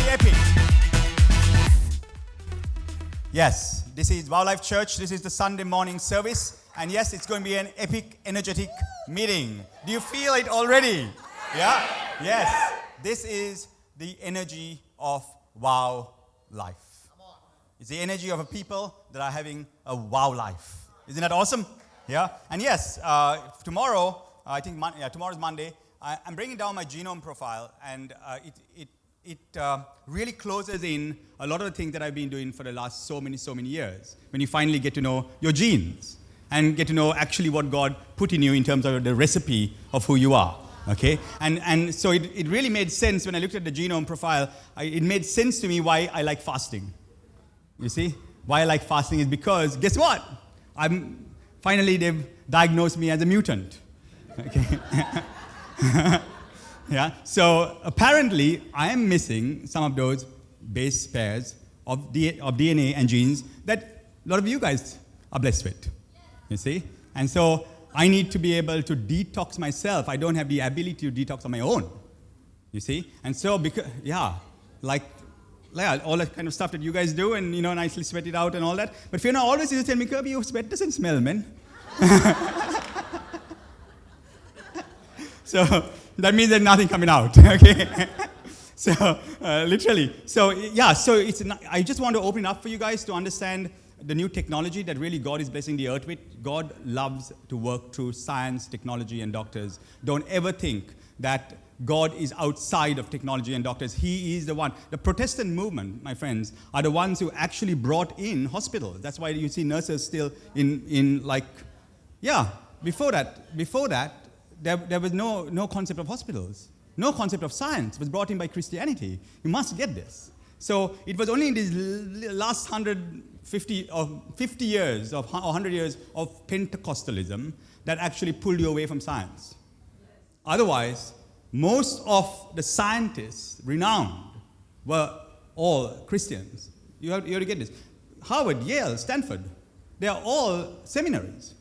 epic. Yes, this is WOWLife Church. This is the Sunday morning service. And yes, it's going to be an epic, energetic meeting. Do you feel it already? Yeah? Yes. This is the energy of WOWLife. It's the energy of a people that are having a wow life. Isn't that awesome? Yeah? And yes, tomorrow, I think tomorrow's Monday, I'm bringing down my genome profile, and it really closes in a lot of the things that I've been doing for the last so many years, when you finally get to know your genes and get to know actually what God put in you in terms of the recipe of who you are. Okay? And so it really made sense when I looked at the genome profile. It made sense to me why I like fasting. You see? Why I like fasting is because, guess what? Finally, they've diagnosed me as a mutant. Okay? Yeah? So apparently, I am missing some of those base pairs of DNA and genes that a lot of you guys are blessed with. You see? And so I need to be able to detox myself. I don't have the ability to detox on my own. You see? And so, all that kind of stuff that you guys do, and nicely sweat it out and all that. But Fiona always used to tell me, Kirby, your sweat doesn't smell, man. So that means there's nothing coming out, okay? So literally, I just want to open it up for you guys to understand the new technology that really God is blessing the earth with. God loves to work through science, technology, and doctors. Don't ever think that God is outside of technology and doctors. He is the one. The Protestant movement, my friends, are the ones who actually brought in hospitals. That's why you see nurses still before that, there was no concept of hospitals. No concept of science was brought in by Christianity. You must get this. So it was only in these last 150 or 50 years or 100 years of Pentecostalism that actually pulled you away from science. Otherwise, most of the scientists, renowned, were all Christians. You have to get this. Harvard, Yale, Stanford, they are all seminaries.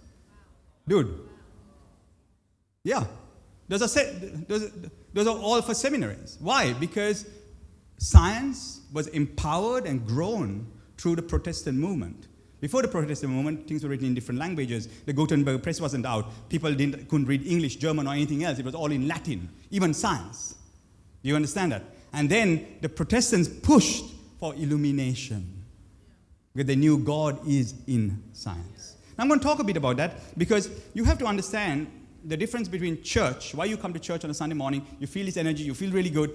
Dude. Yeah. Those are all for seminaries. Why? Because science was empowered and grown through the Protestant movement. Before the Protestant movement, things were written in different languages. The Gutenberg press wasn't out. People couldn't read English, German, or anything else. It was all in Latin, even science. Do you understand that? And then the Protestants pushed for illumination, because they knew God is in science. Now, I'm going to talk a bit about that, because you have to understand the difference between church, why you come to church on a Sunday morning, you feel this energy, you feel really good.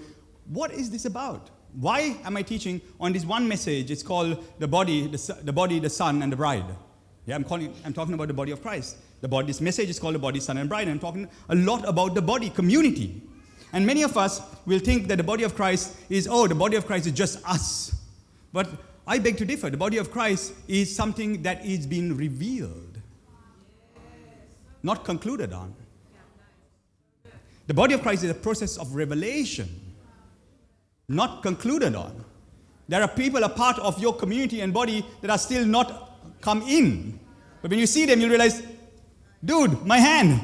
What is this about? Why am I teaching on this one message? It's called the body, the Son, and the bride. Yeah, I'm talking about the body of Christ. This message is called the body, Son, and bride. And I'm talking a lot about the body, community. And many of us will think that the body of Christ is just us. But I beg to differ. The body of Christ is something that is being revealed, not concluded on. The body of Christ is a process of revelation, not concluded on. There are people, a part of your community and body, that are still not come in. But when you see them, you realize, dude, my hand,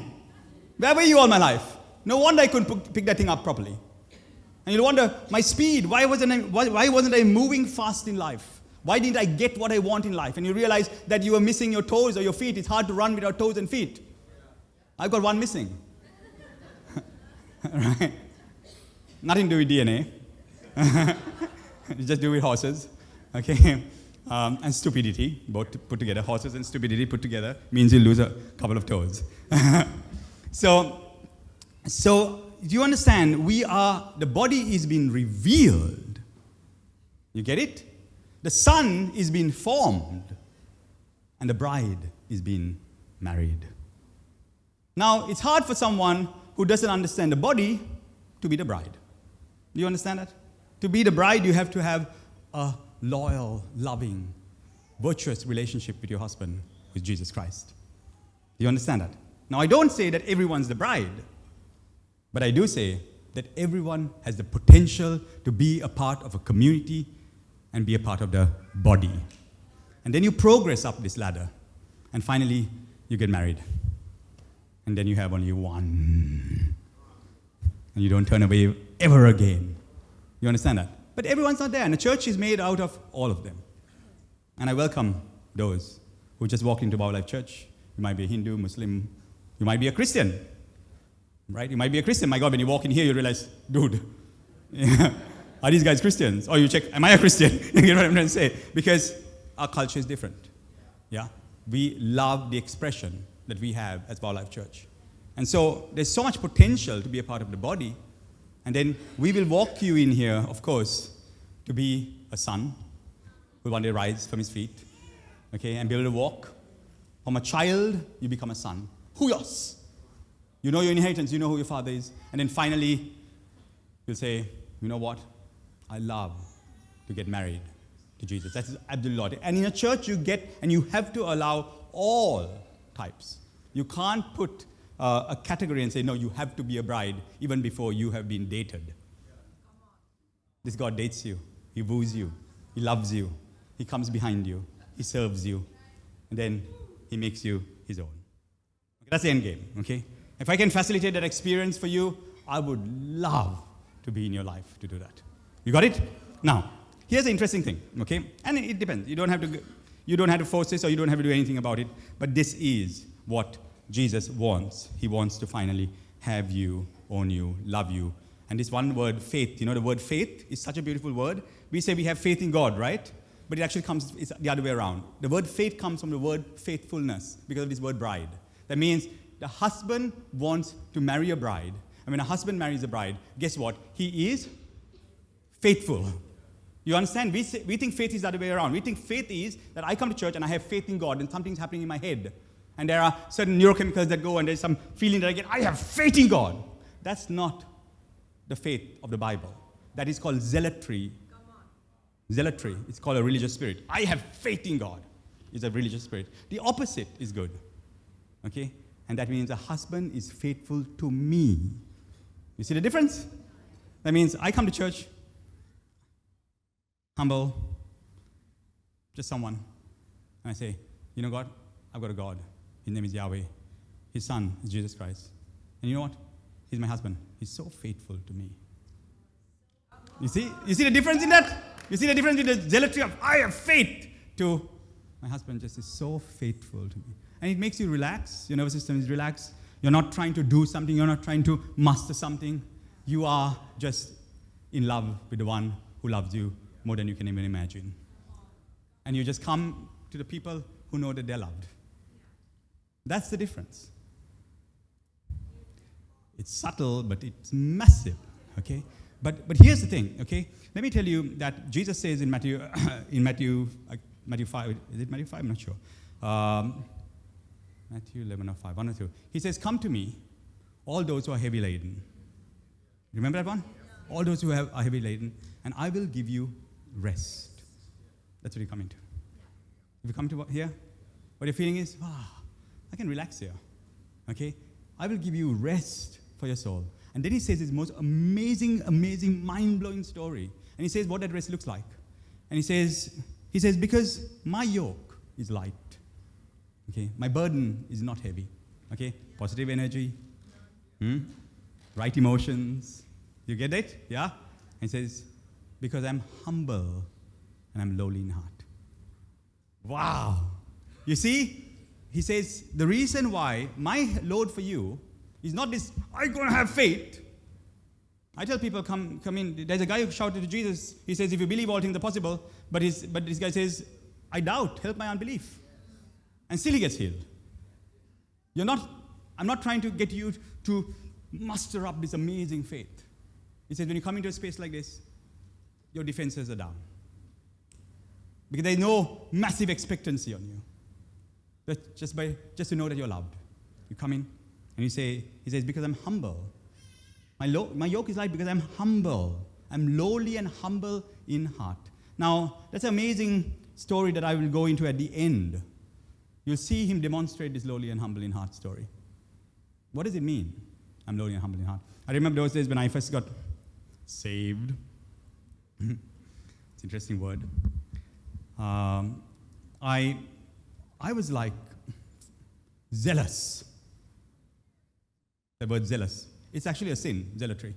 where were you all my life? No wonder I couldn't pick that thing up properly. And you wonder, my speed, why wasn't I moving fast in life? Why didn't I get what I want in life? And you realize that you were missing your toes or your feet. It's hard to run without toes and feet. I've got one missing. Right? Nothing to do with DNA. You just do with horses, okay? And stupidity, both put together. Horses and stupidity put together means you lose a couple of toes. So do you understand? The body is being revealed. You get it? The Son is being formed, and the bride is being married. Now, it's hard for someone who doesn't understand the body to be the bride. Do you understand that? To be the bride, you have to have a loyal, loving, virtuous relationship with your husband, with Jesus Christ. Do you understand that? Now, I don't say that everyone's the bride, but I do say that everyone has the potential to be a part of a community and be a part of the body. And then you progress up this ladder, and finally, you get married. And then you have only one. And you don't turn away ever again. You understand that? But everyone's not there. And the church is made out of all of them. And I welcome those who just walked into WOWLife Church. You might be a Hindu, Muslim. You might be a Christian. Right? You might be a Christian. My God, when you walk in here, you realize, dude, are these guys Christians? Or you check, am I a Christian? You know what I'm trying to say? Because our culture is different. Yeah? We love the expression that we have as WOWLife Church. And so there's so much potential to be a part of the body. And then we will walk you in here, of course, to be a son who will one day rise from his feet, okay, and be able to walk. From a child, you become a son. Huyos. You know your inheritance, you know who your father is. And then finally, you'll say, you know what? I love to get married to Jesus. That's absolutely Lord. And in a church, you get, and you have to allow all types. You can't put a category and say, no, you have to be a bride even before you have been dated. This God dates you. He woos you. He loves you. He comes behind you. He serves you. And then he makes you his own. Okay, that's the end game, okay? If I can facilitate that experience for you, I would love to be in your life to do that. You got it? Now, here's the interesting thing, okay? And it depends. You don't have to force this, or you don't have to do anything about it. But this is what Jesus wants. He wants to finally have you, own you, love you. And this one word, faith, you know, the word faith is such a beautiful word. We say we have faith in God, right? But it actually it's the other way around. The word faith comes from the word faithfulness because of this word bride. That means the husband wants to marry a bride. And when a husband marries a bride, guess what? He is faithful. You understand? We think faith is the other way around. We think faith is that I come to church and I have faith in God and something's happening in my head. And there are certain neurochemicals that go and there's some feeling that I get, I have faith in God. That's not the faith of the Bible. That is called zealotry. Zealotry. It's called a religious spirit. I have faith in God. It's a religious spirit. The opposite is good. Okay? And that means a husband is faithful to me. You see the difference? That means I come to church, humble, just someone, and I say, you know God, I've got a God. His name is Yahweh. His son is Jesus Christ. And you know what? He's my husband. He's so faithful to me. You see the difference in that? You see the difference with the zealotry of I have faith to my husband just is so faithful to me. And it makes you relax. Your nervous system is relaxed. You're not trying to do something. You're not trying to master something. You are just in love with the one who loves you more than you can even imagine. And you just come to the people who know that they're loved. That's the difference. It's subtle, but it's massive, okay? But here's the thing, okay? Let me tell you that Jesus says in Matthew 5, is it Matthew 5? I'm not sure. Matthew 11 or 5, 1 or 2. He says, come to me, all those who are heavy laden. Remember that one? All those who are heavy laden, and I will give you rest. That's what you come into. If you come to here, what your feeling is, I can relax here, okay? I will give you rest for your soul. And then he says this most amazing, mind-blowing story. And he says what that rest looks like. And he says, because my yoke is light, okay? My burden is not heavy, okay? Positive energy, right emotions. You get it? Yeah? And he says, because I'm humble and I'm lowly in heart. Wow. You see? He says, the reason why my load for you is not this, I'm going to have faith. I tell people, come in. There's a guy who shouted to Jesus. He says, if you believe, all things are possible. But this guy says, I doubt. Help my unbelief. And still he gets healed. I'm not trying to get you to muster up this amazing faith. He says, when you come into a space like this, your defenses are down. Because there's no massive expectancy on you. But just to know that you're loved. You come in and he says, because I'm humble. My yoke is light because I'm humble. I'm lowly and humble in heart. Now, that's an amazing story that I will go into at the end. You'll see him demonstrate this lowly and humble in heart story. What does it mean? I'm lowly and humble in heart. I remember those days when I first got saved. It's an interesting word. I was like zealous. The word zealous. It's actually a sin, zealotry.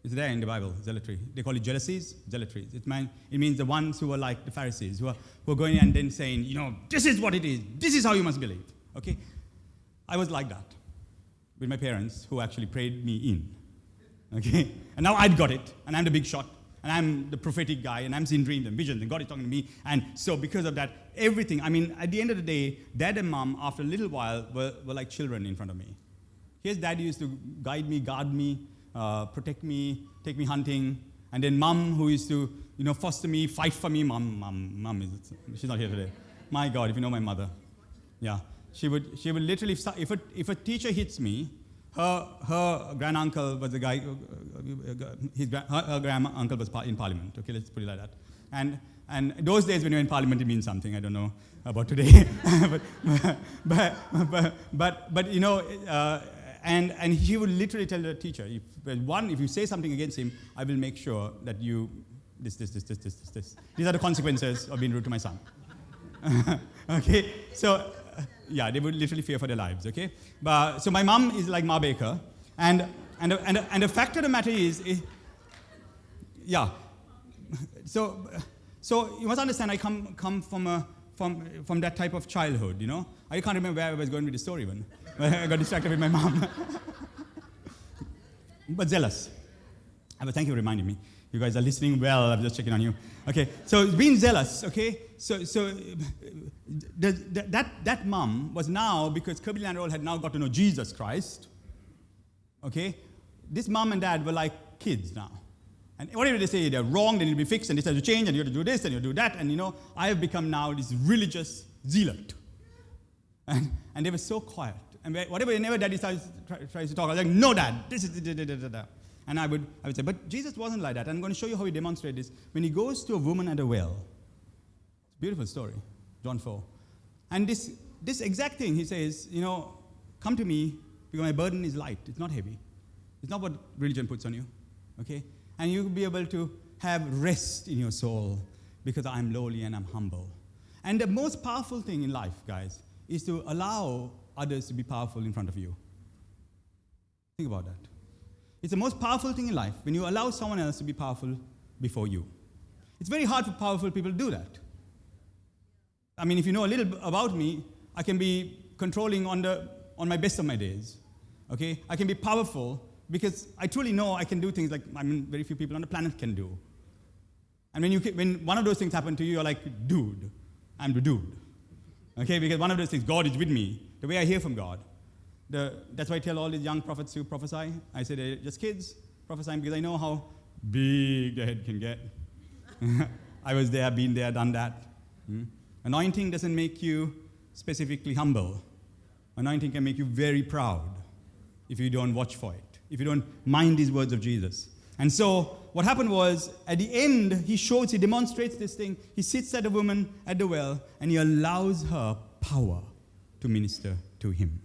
It's there in the Bible, zealotry. They call it jealousies, zealotries. It means the ones who are like the Pharisees, who are going and then saying, this is what it is. This is how you must believe. Okay? I was like that with my parents, who actually prayed me in. Okay? And now I'd got it, and I'm the big shot, and I'm the prophetic guy, and I'm seeing dreams and visions, and God is talking to me. And so because of that, everything, at the end of the day, Dad and Mom, after a little while, were like children in front of me. Here's Dad used to guide me, guard me, protect me, take me hunting, and then Mom, who used to, foster me, fight for me. Mom she's not here today. My God, if you know my mother, yeah, she would literally, if a teacher hits me, her granduncle was the guy, her granduncle was in Parliament. Okay, let's put it like that. And those days when you're in Parliament, it means something. I don't know about today, And he would literally tell the teacher, if you say something against him, I will make sure that you, this. These are the consequences of being rude to my son. Okay, so, they would literally fear for their lives, okay? So my mom is like Ma Baker, and the fact of the matter is so you must understand, I come from that type of childhood, I can't remember where I was going with the story even. I got distracted with my mom. But zealous. But thank you for reminding me. You guys are listening well. I'm just checking on you. Okay, so being zealous, okay? So that mom was now, because Kirby de Lanerolle had now got to know Jesus Christ, okay? This mom and dad were like kids now. And whatever they say, they're wrong, they need to be fixed, and they have to change, and you have to do this, and you do that, and I have become now this religious zealot. And they were so quiet. And whenever Daddy tries to talk, I was like, no, Dad, this is da. And I would say, but Jesus wasn't like that. And I'm going to show you how he demonstrated this. When he goes to a woman at a well, it's a beautiful story, John 4. And this exact thing, he says, come to me, because my burden is light. It's not heavy. It's not what religion puts on you, okay? And you'll be able to have rest in your soul, because I'm lowly and I'm humble. And the most powerful thing in life, guys, is to allow others to be powerful in front of you. Think about that. It's the most powerful thing in life, when you allow someone else to be powerful before you. It's very hard for powerful people to do that. If you know a little about me, I can be controlling on my best of my days. Okay? I can be powerful because I truly know I can do things like very few people on the planet can do. And when one of those things happen to you, you're like, dude, I'm the dude. Okay, because one of those things, God is with me, the way I hear from God. That's why I tell all these young prophets to prophesy. I say they're just kids prophesying, because I know how big the head can get. I was there, been there, done that. Anointing doesn't make you specifically humble. Anointing can make you very proud if you don't watch for it, if you don't mind these words of Jesus. And so what happened was, at the end, he demonstrates this thing. He sits at a woman at the well, and he allows her power to minister to him.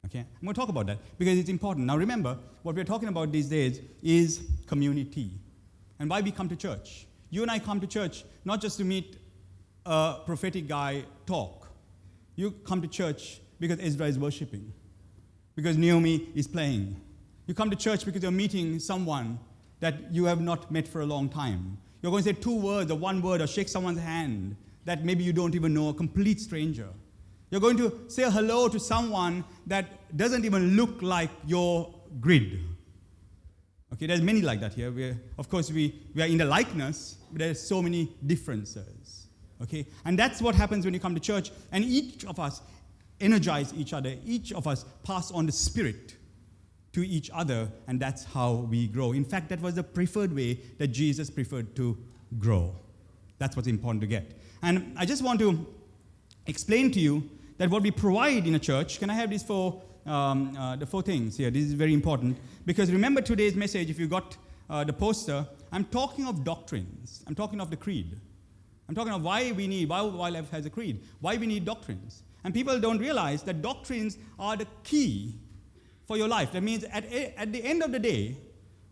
Okay? I'm going to talk about that because it's important. Now remember, what we're talking about these days is community and why we come to church. You and I come to church not just to meet a prophetic guy talk. You come to church because Ezra is worshiping, because Naomi is playing. You come to church because you're meeting someone that you have not met for a long time. You're going to say 2 words or 1 word or shake someone's hand that maybe you don't even know, a complete stranger. You're going to say hello to someone that doesn't even look like your grid. Okay, there's many like that here. Of course, we are in the likeness, but there's so many differences. Okay, and that's what happens when you come to church, and each of us energize each other. Each of us pass on the Spirit to each other, and that's how we grow. In fact, that was the preferred way that Jesus preferred to grow. That's what's important to get. And I just want to explain to you that what we provide in a church, can I have these the 4 things here? This is very important, because remember today's message, if you got the poster, I'm talking of doctrines. I'm talking of the creed. I'm talking of why WOWLife has a creed, why we need doctrines. And people don't realize that doctrines are the key for your life. That means at the end of the day,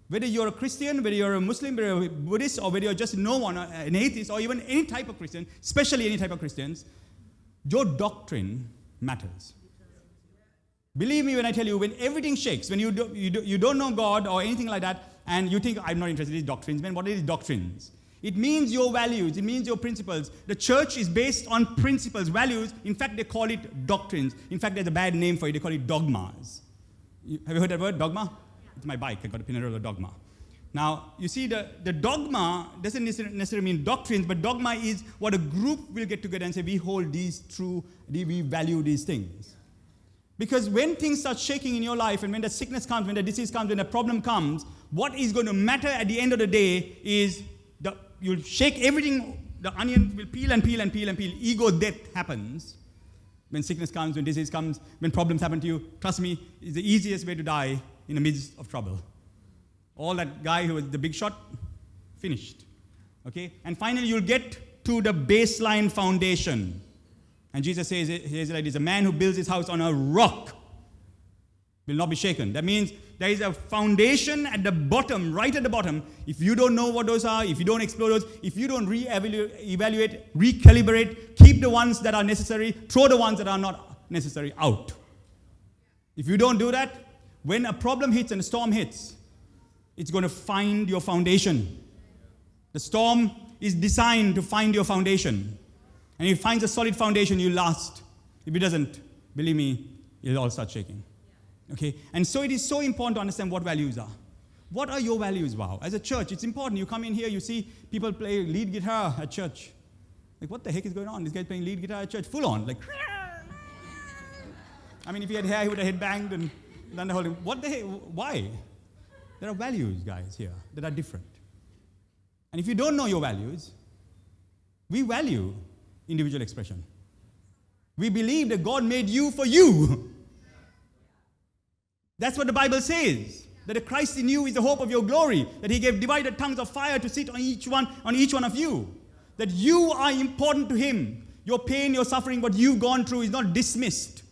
whether you're a Christian, whether you're a Muslim, whether you're a Buddhist, or whether you're just no one, an atheist, or even any type of Christian, especially any type of Christians, your doctrine matters. Believe me when I tell you, when everything shakes, when you don't know God or anything like that, and you think, I'm not interested in doctrines. Man, what is doctrines? It means your values. It means your principles. The church is based on principles, values. In fact, they call it doctrines. In fact, there's a bad name for it. They call it dogmas. Have you heard that word, dogma? It's my bike. I got a Pinarello dogma. Now, you see, the dogma doesn't necessarily mean doctrines, but dogma is what a group will get together and say, we hold these true, we value these things. Because when things start shaking in your life, and when the sickness comes, when the disease comes, when the problem comes, what is going to matter at the end of the day is you'll shake everything, the onion will peel and peel and peel and peel. Ego death happens. When sickness comes, when disease comes, when problems happen to you, trust me, it's the easiest way to die in the midst of trouble. All that guy who was the big shot, finished. Okay? And finally, you'll get to the baseline foundation. And Jesus says like this, a man who builds his house on a rock will not be shaken. That means there is a foundation at the bottom, right at the bottom. If you don't know what those are, if you don't explore those, if you don't evaluate, recalibrate, keep the ones that are necessary, throw the ones that are not necessary out. If you don't do that, when a problem hits and a storm hits, it's going to find your foundation. The storm is designed to find your foundation. And if it finds a solid foundation, you last. If it doesn't, believe me, it'll all start shaking. Okay? And so it is so important to understand what values are. What are your values, wow? As a church, it's important. You come in here, you see people play lead guitar at church. Like, what the heck is going on? This guy's playing lead guitar at church, full on. Like, I mean, if he had hair, he would have headbanged and done the whole thing. What the heck? Why? There are values, guys, here that are different. And if you don't know your values, we value individual expression. We believe that God made you for you. That's what the Bible says. That the Christ in you is the hope of your glory. That He gave divided tongues of fire to sit on each one of you. That you are important to Him. Your pain, your suffering, what you've gone through is not dismissed.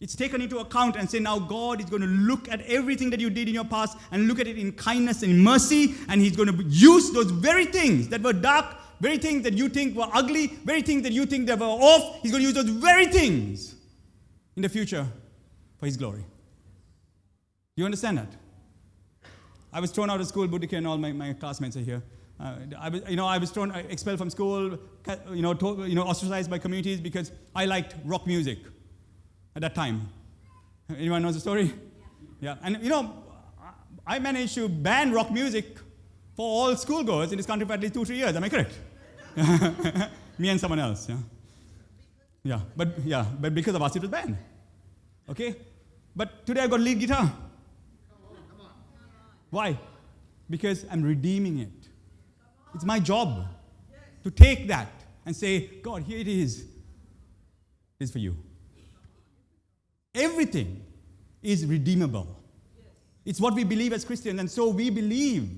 It's taken into account and say, now God is going to look at everything that you did in your past and look at it in kindness and in mercy, and He's going to use those very things that were dark, very things that you think were ugly, very things that you think that were off. He's going to use those very things in the future for His glory. Do you understand that? I was thrown out of school, Buddhika and all my classmates are here. I was expelled from school, ostracized by communities because I liked rock music. At that time. Anyone knows the story? Yeah. And I managed to ban rock music for all schoolgoers in this country for at least 2-3 years. Am I correct? Me and someone else. Yeah. But because of us it was banned. Okay? But today I've got lead guitar. Come on. Why? Because I'm redeeming it. It's my job to take that and say, God, here it is. It's for you. Everything is redeemable. It's what we believe as Christians, and so we believe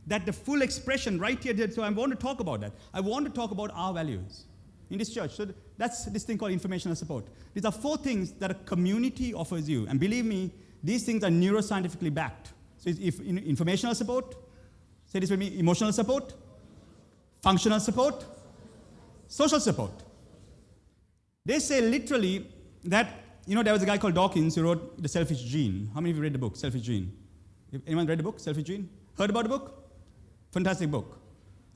that the full expression right here. So I want to talk about that. I want to talk about our values in this church. So that's this thing called informational support. These are 4 things that a community offers you, and believe me, these things are neuroscientifically backed. So it's informational support, say this with me, emotional support, functional support, social support. They say literally that there was a guy called Dawkins who wrote The Selfish Gene. How many of you read the book, Selfish Gene? Anyone read the book, Selfish Gene? Heard about the book? Fantastic book.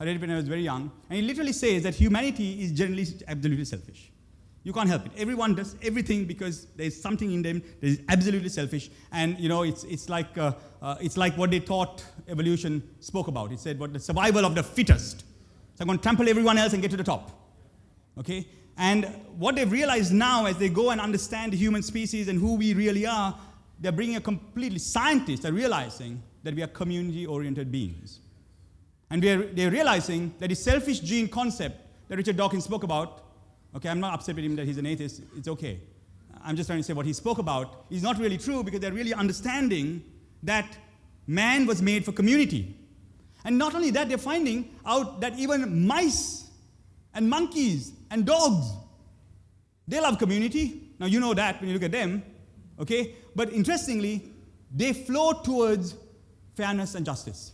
I read it when I was very young. And he literally says that humanity is generally absolutely selfish. You can't help it. Everyone does everything because there's something in them that is absolutely selfish. And, it's like what they thought evolution spoke about. It said, the survival of the fittest. So I'm going to trample everyone else and get to the top. Okay? And what they've realized now as they go and understand the human species and who we really are, they're bringing scientists are realizing that we are community-oriented beings. And they're realizing that the selfish gene concept that Richard Dawkins spoke about, okay, I'm not upset with him that he's an atheist, it's okay. I'm just trying to say what he spoke about is not really true because they're really understanding that man was made for community. And not only that, they're finding out that even mice and monkeys and dogs, they love community. Now, you know that when you look at them, okay? But interestingly, they flow towards fairness and justice.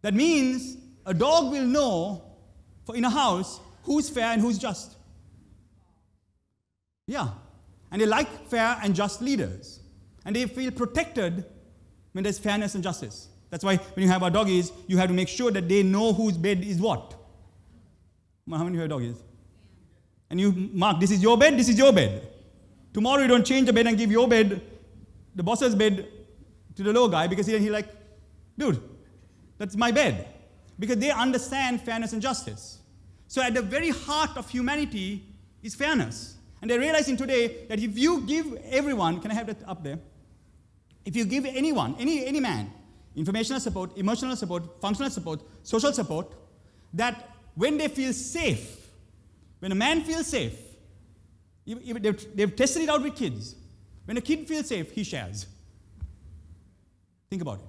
That means a dog will know in a house who's fair and who's just. Yeah. And they like fair and just leaders. And they feel protected when there's fairness and justice. That's why when you have our doggies, you have to make sure that they know whose bed is what. How many of you have doggies? And you mark, this is your bed, this is your bed. Tomorrow you don't change the bed and give your bed, the boss's bed, to the lower guy, because he's like, dude, that's my bed. Because they understand fairness and justice. So at the very heart of humanity is fairness. And they're realizing today that if you give everyone, can I have that up there? If you give anyone, any man, informational support, emotional support, functional support, social support, that when they feel safe, when a man feels safe, they've tested it out with kids. When a kid feels safe, he shares. Think about it.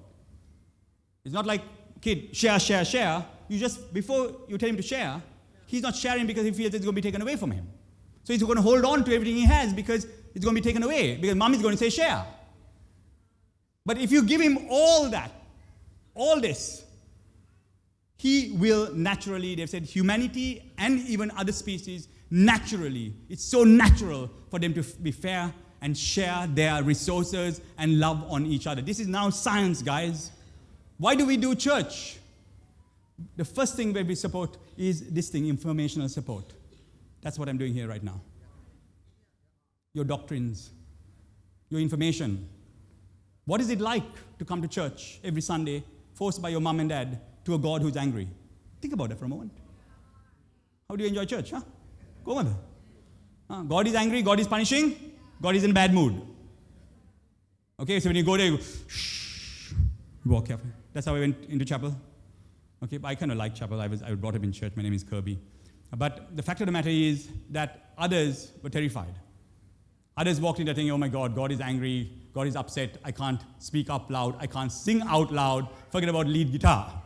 It's not like, kid, share, share, share. You just, before you tell him to share, he's not sharing because he feels it's going to be taken away from him. So he's going to hold on to everything he has because it's going to be taken away, because mom is going to say share. But if you give him all that, all this, he will naturally, they've said humanity and even other species, naturally, it's so natural for them to be fair and share their resources and love on each other. This is now science, guys. Why do we do church? The first thing that we support is this thing, informational support. That's what I'm doing here right now. Your doctrines, your information. What is it like to come to church every Sunday, forced by your mom and dad, to a God who's angry? Think about that for a moment. How do you enjoy church, huh? Go on. God is angry, God is punishing, God is in a bad mood. Okay, so when you go there, you go, shh, you walk carefully. That's how I went into chapel. Okay, but I kind of like chapel. I was brought up in church. My name is Kirby. But the fact of the matter is that others were terrified. Others walked in there thinking, oh my God, God is angry, God is upset, I can't speak up loud, I can't sing out loud, forget about lead guitar.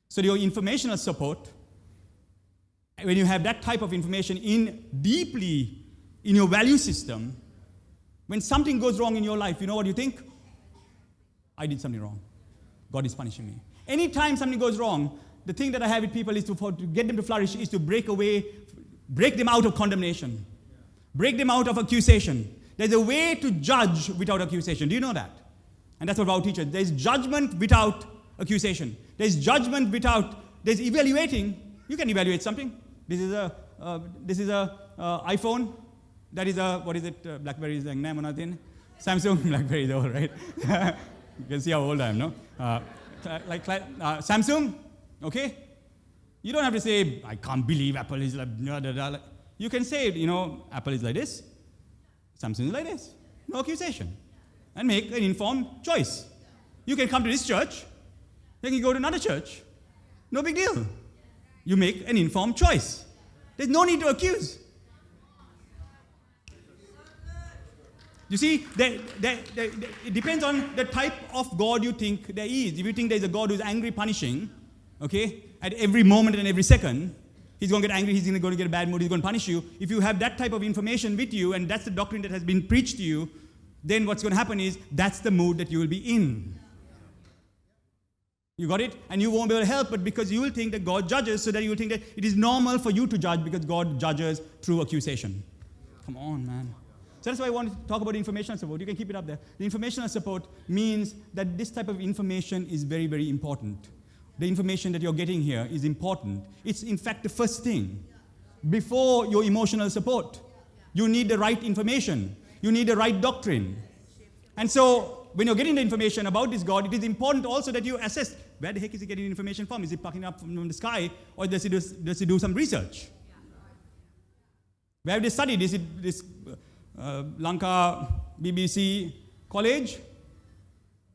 So your informational support, when you have that type of information in deeply in your value system, when something goes wrong in your life, you know what you think? I did something wrong. God is punishing me. Anytime something goes wrong, the thing that I have with people is to get them to flourish is to break them out of condemnation. Break them out of accusation. There's a way to judge without accusation. Do you know that? And that's what WOW teaches. There's judgment without accusation. There's judgment there's evaluating. You can evaluate something. This is a iPhone. That is what is it? BlackBerry is like name or nothing. Samsung, BlackBerry is old, right? You can see how old I am, no? Samsung, okay? You don't have to say, I can't believe Apple is like, blah, blah, blah. You can say, Apple is like this, Samsung is like this. No accusation. And make an informed choice. You can come to this church, then you go to another church. No big deal. You make an informed choice. There's no need to accuse. You see, it depends on the type of God you think there is. If you think there's a God who's angry, punishing, okay, at every moment and every second, he's going to get angry, he's going to get a bad mood, he's going to punish you. If you have that type of information with you, and that's the doctrine that has been preached to you, then what's going to happen is that's the mood that you will be in. You got it? And you won't be able to help it because you will think that God judges, so that you will think that it is normal for you to judge because God judges through accusation. Come on, man. So that's why I want to talk about informational support. You can keep it up there. The informational support means that this type of information is very, very important. The information that you're getting here is important. It's in fact the first thing. Before your emotional support, you need the right information. You need the right doctrine. And so when you're getting the information about this God, it is important also that you assess, where the heck is he getting information from? Is he picking up from the sky, or does he do some research? Where have they studied? Is it this Lanka BBC college?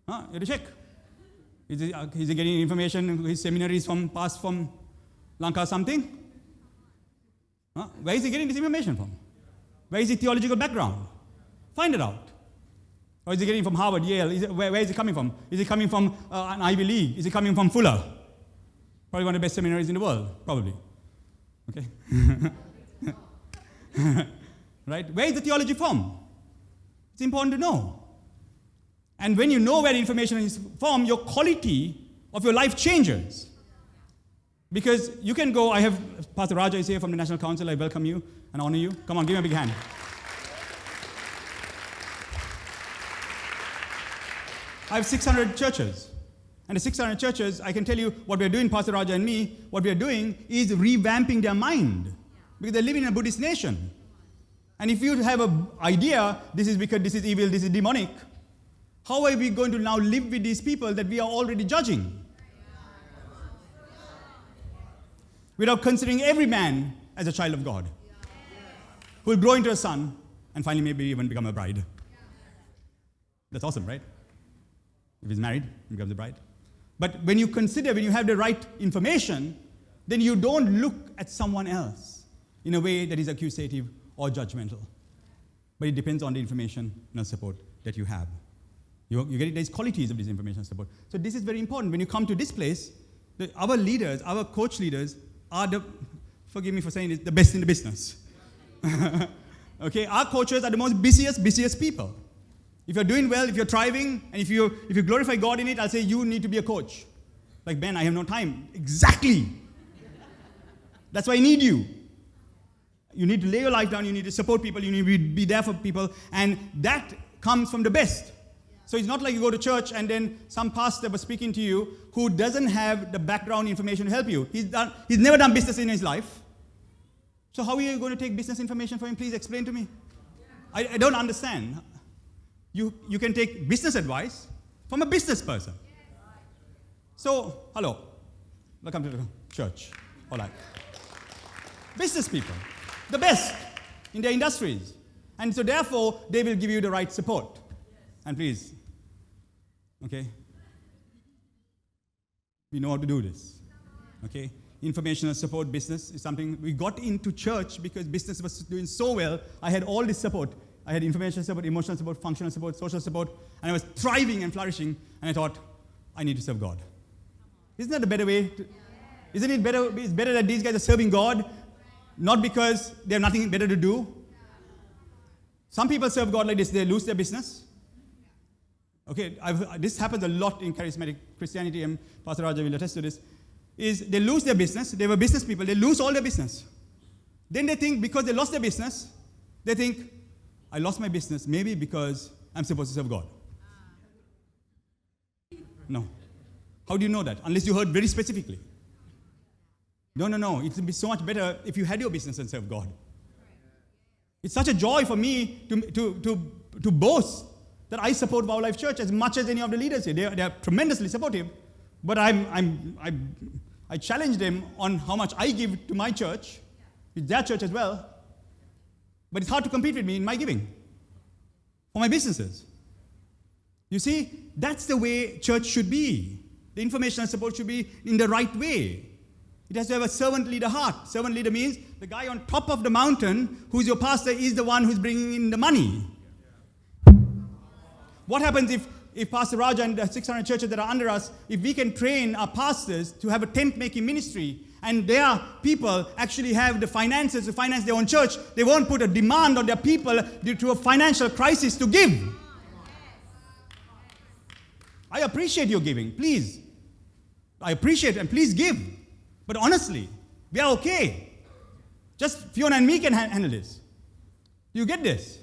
You have to check. Is he getting information, his seminaries passed from Lanka something? Where is he getting this information from? Where is his theological background? Find it out. Or is he getting from Harvard, Yale? Where is he coming from? Is he coming from an Ivy League? Is he coming from Fuller? Probably one of the best seminaries in the world, probably. Okay? Right? Where is the theology from? It's important to know. And when you know where the information is from, your quality of your life changes. Because you can go, I have, Pastor Raja is here from the National Council, I welcome you and honor you. Come on, give me a big hand. I have 600 churches. And the 600 churches, I can tell you what we are doing, Pastor Raja and me, what we are doing is revamping their mind. Because they live in a Buddhist nation. And if you have an idea, this is because this is evil, this is demonic, how are we going to now live with these people that we are already judging? Without considering every man as a child of God, who will grow into a son, and finally maybe even become a bride. That's awesome, right? If he's married, he becomes a bride. But when you consider, when you have the right information, then you don't look at someone else in a way that is accusative or judgmental. But it depends on the information and support that you have. You get it, there's qualities of this information and support. So this is very important. When you come to this place, our leaders, our coach leaders are forgive me for saying it, the best in the business. Okay, our coaches are the most busiest people. If you're doing well, if you're thriving, and if you glorify God in it, I'll say you need to be a coach. Like, Ben, I have no time. Exactly. That's why I need you. You need to lay your life down, you need to support people, you need to be there for people, and that comes from the best. So it's not like you go to church and then some pastor was speaking to you who doesn't have the background information to help you. He's never done business in his life. So how are you going to take business information from him? Please explain to me. I don't understand. You can take business advice from a business person. So, hello. Welcome to the church. All right. Business people, the best in their industries. And so therefore, they will give you the right support. And please, okay? We know how to do this, okay? Informational support business is something we got into church because business was doing so well. I had all this support. I had information support, emotional support, functional support, social support, and I was thriving and flourishing, and I thought, I need to serve God. Isn't that a better way? Isn't it better? It's better that these guys are serving God, not because they have nothing better to do. Some people serve God like this, they lose their business. Okay, this happens a lot in charismatic Christianity, and Pastor Raja will attest to this, is they lose their business, they were business people, they lose all their business. Then they think because they lost their business, they think, I lost my business maybe because I'm supposed to serve God. No. How do you know that? Unless you heard very specifically. No. It would be so much better if you had your business and served God. It's such a joy for me to boast that I support WOWLife Church as much as any of the leaders here. They are tremendously supportive, but I challenge them on how much I give to my church, it's their church as well. But it's hard to compete with me in my giving for my businesses. You see, that's the way church should be. The informational support should be in the right way. It has to have a servant leader heart. Servant leader means the guy on top of the mountain who's your pastor is the one who's bringing in the money. What happens if Pastor Raja and the 600 churches that are under us, if we can train our pastors to have a tent-making ministry and their people actually have the finances to finance their own church, they won't put a demand on their people due to a financial crisis to give. I appreciate your giving, please. I appreciate and please give. But honestly, we are okay. Just Fiona and me can handle this. You get this?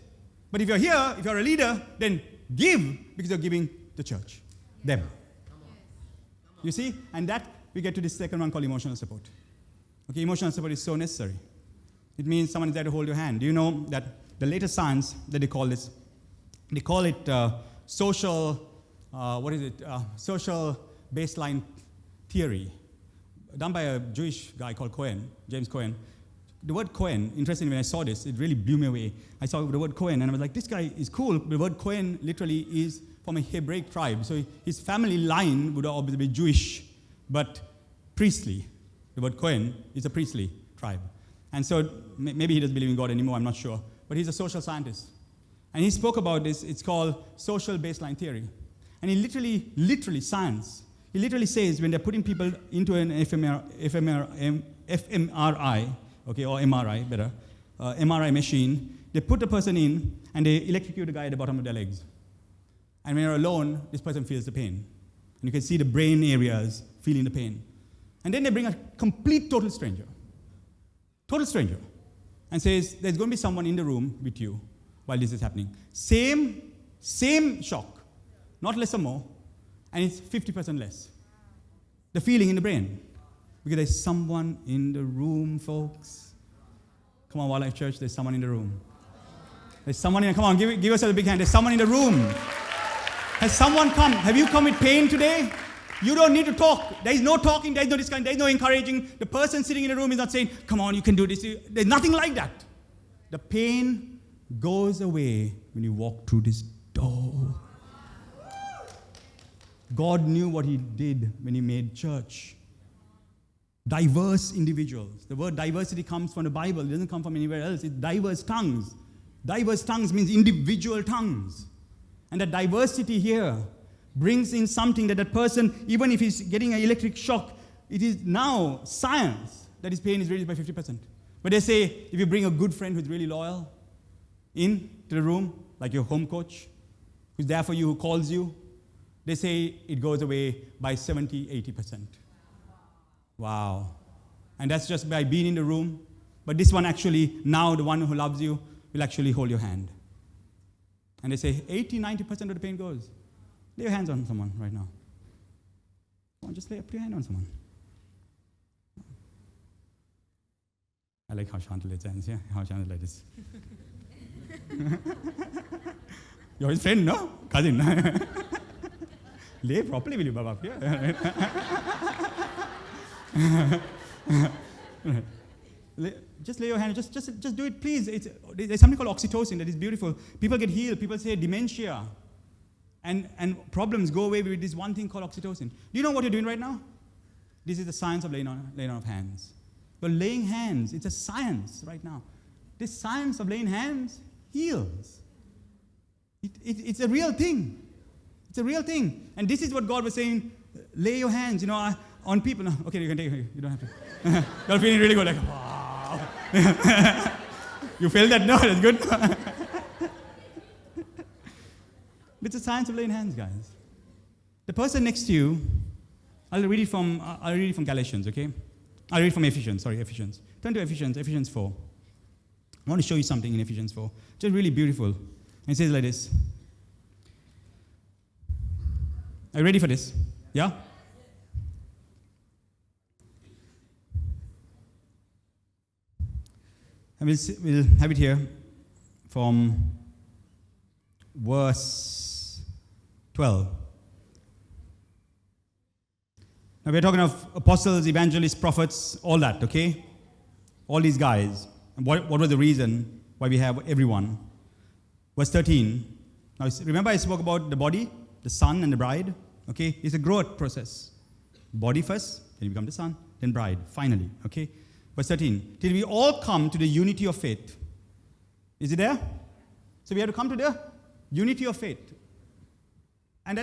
But if you're here, if you're a leader, then give because you're giving the church, them. You see? And that we get to this second one called emotional support. Okay, emotional support is so necessary. It means someone is there to hold your hand. Do you know that the latest science that they call this, they call it social baseline theory, done by a Jewish guy called Cohen, James Cohen. The word Cohen, interestingly, when I saw this, it really blew me away. I saw the word Cohen, and I was like, this guy is cool. The word Cohen literally is from a Hebraic tribe. So his family line would obviously be Jewish, but priestly. The word Cohen is a priestly tribe. And so maybe he doesn't believe in God anymore, I'm not sure. But he's a social scientist. And he spoke about this. It's called social baseline theory. And he literally science. He literally says when they're putting people into an fMRI, okay, or MRI, better, MRI machine, they put the person in and they electrocute the guy at the bottom of their legs. And when you're alone, this person feels the pain. And you can see the brain areas feeling the pain. And then they bring a complete total stranger, and says, there's going to be someone in the room with you while this is happening. Same shock, not less or more, and it's 50% less. The feeling in the brain. Because there's someone in the room, folks. Come on, WOWLife Church, there's someone in the room. There's someone in, come on, give yourself a big hand. There's someone in the room. Has someone come? Have you come with pain today? You don't need to talk. There is no talking, there is no discussion, there is no encouraging. The person sitting in the room is not saying, come on, you can do this. There's nothing like that. The pain goes away when you walk through this door. God knew what he did when he made church. Diverse individuals. The word diversity comes from the Bible. It doesn't come from anywhere else. It's diverse tongues. Diverse tongues means individual tongues. And that diversity here brings in something that person, even if he's getting an electric shock, it is now science that his pain is reduced by 50%. But they say, if you bring a good friend who's really loyal in to the room, like your home coach, who's there for you, who calls you, they say it goes away by 70, 80%. Wow. And that's just by being in the room. But this one actually, now the one who loves you will actually hold your hand. And they say 80, 90% of the pain goes. Lay your hands on someone right now. Come on, just put your hand on someone. I like how Chantal lays hands, yeah? How Chantal like this. You're his friend, no? Cousin. Lay properly, will you, Baba? Yeah. Just lay your hand. Just do it, please. There's something called oxytocin that is beautiful. People get healed. People say dementia. And problems go away with this one thing called oxytocin. Do you know what you're doing right now? This is the science of laying on of hands. But laying hands, it's a science right now. This science of laying hands heals. It's a real thing. It's a real thing. And this is what God was saying, lay your hands, on people. No, okay, you can take it. You don't have to. You're feeling really good, like, wow. You feel that? No, that's good. It's a science of laying hands, guys. The person next to you, I'll read it from Galatians, okay? I'll read from Ephesians. Turn to Ephesians 4. I want to show you something in Ephesians 4. Just really beautiful. And it says like this. Are you ready for this? Yeah? And we'll have it here from verse 12. Now we're talking of apostles, evangelists, prophets, all that, okay? All these guys. And what was the reason why we have everyone? Verse 13. Now remember I spoke about the body, the son and the bride, okay? It's a growth process. Body first, then you become the son, then bride, finally, okay? Verse 13. Till we all come to the unity of faith. Is it there? So we have to come to the unity of faith. And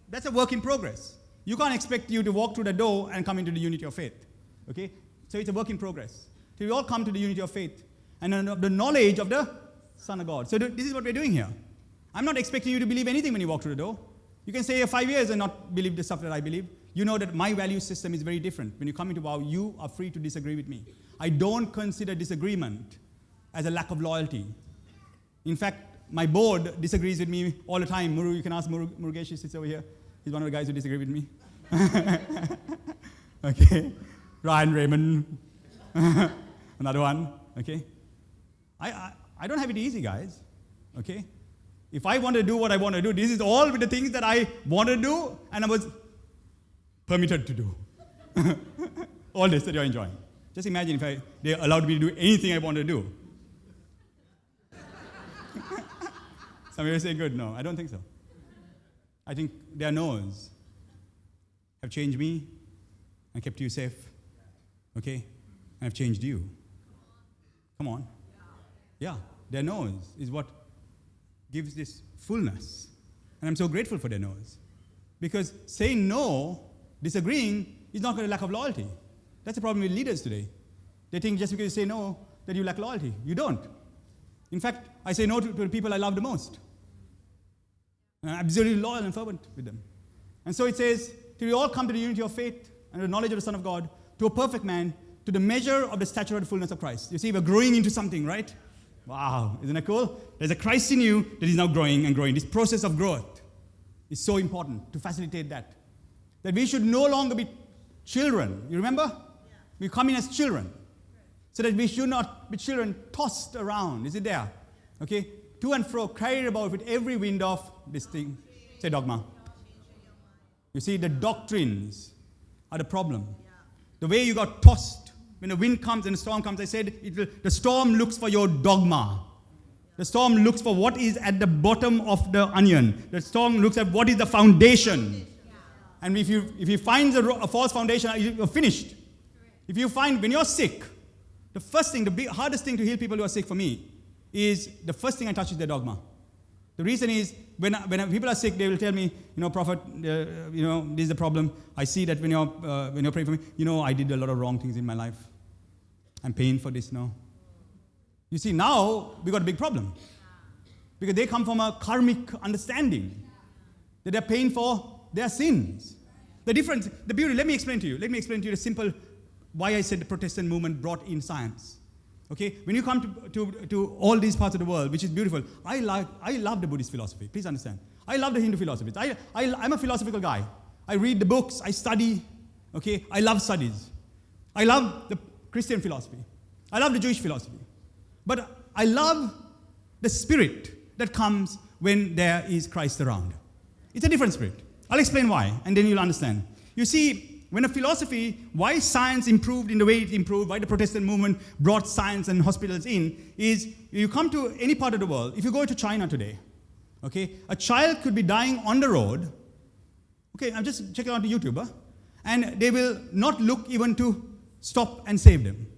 that's a work in progress. You can't expect you to walk through the door and come into the unity of faith. Okay? So it's a work in progress. So we all come to the unity of faith and the knowledge of the Son of God. So this is what we're doing here. I'm not expecting you to believe anything when you walk through the door. You can stay here 5 years and not believe the stuff that I believe. You know that my value system is very different. When you come into WOW, you are free to disagree with me. I don't consider disagreement as a lack of loyalty. In fact, my board disagrees with me all the time. Muru, you can ask Murugesh, he sits over here. He's one of the guys who disagree with me. Okay. Ryan Raymond. Another one. Okay. I don't have it easy, guys. Okay. If I want to do what I want to do, this is all with the things that I want to do and I was permitted to do. All this that you're enjoying. Just imagine if they allowed me to do anything I want to do. Some of you say, good. No, I don't think so. I think their no's have changed me and kept you safe. Okay? And have changed you. Come on. Yeah, their no's is what gives this fullness. And I'm so grateful for their no's. Because saying no, disagreeing, is not going to lack of loyalty. That's the problem with leaders today. They think just because you say no, that you lack loyalty. You don't. In fact, I say no to the people I love the most. And I'm absolutely loyal and fervent with them. And so it says, till we all come to the unity of faith and the knowledge of the Son of God, to a perfect man, to the measure of the stature of the fullness of Christ. You see, we're growing into something, right? Wow, isn't that cool? There's a Christ in you that is now growing and growing. This process of growth is so important to facilitate that. that we should no longer be children. You remember? We come in as children. So that we should not be children tossed around. Is it there? Okay? To and fro, carried about with every wind of this thing. Say dogma. You see, the doctrines are the problem. The way you got tossed. When the wind comes and the storm comes, I said, the storm looks for your dogma. The storm looks for what is at the bottom of the onion. The storm looks at what is the foundation. And if you find a false foundation, you're finished. If you find, when you're sick, the first thing, the hardest thing to heal people who are sick for me is the first thing I touch is their dogma. The reason is, when people are sick, they will tell me, Prophet, this is the problem. I see that when you're praying for me, I did a lot of wrong things in my life. I'm paying for this now. You see, now we got a big problem. Because they come from a karmic understanding that they're paying for their sins. The difference, the beauty, let me explain to you the simple why I said the Protestant movement brought in science. Okay, when you come to all these parts of the world, which is beautiful, I love the Buddhist philosophy. Please understand. I love the Hindu philosophies. I'm a philosophical guy. I read the books, I study. Okay, I love studies. I love the Christian philosophy. I love the Jewish philosophy. But I love the spirit that comes when there is Christ around. It's a different spirit. I'll explain why, and then you'll understand. You see, when a philosophy, why science improved in the way it improved, why the Protestant movement brought science and hospitals in, is you come to any part of the world, if you go to China today, okay, a child could be dying on the road, okay, I'm just checking out the YouTuber, and they will not look even to stop and save them.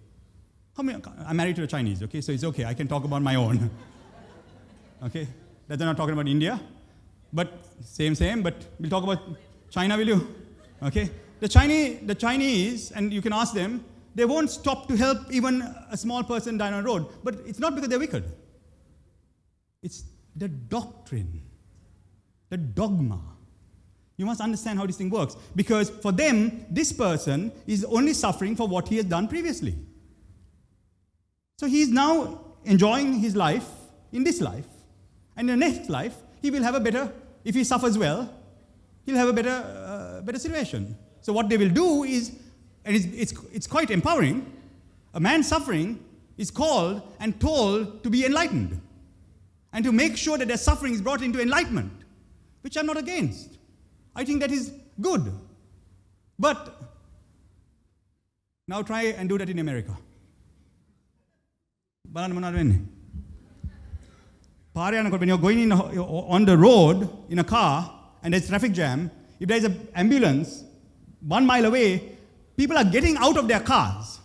I'm married to a Chinese, okay, so it's okay, I can talk about my own. Okay, that's not talking about India, but same, but we'll talk about China, will you? Okay. The Chinese, and you can ask them, they won't stop to help even a small person down a road. But it's not because they're wicked. It's the doctrine, the dogma. You must understand how this thing works. Because for them, this person is only suffering for what he has done previously. So he's now enjoying his life in this life. And in the next life, he will have a better, if he suffers well, he'll have a better situation. So what they will do is, and it's quite empowering, a man suffering is called and told to be enlightened. And to make sure that their suffering is brought into enlightenment, which I'm not against. I think that is good. But now try and do that in America. When you're going on the road in a car and there's traffic jam, if there's an ambulance 1 mile away, people are getting out of their cars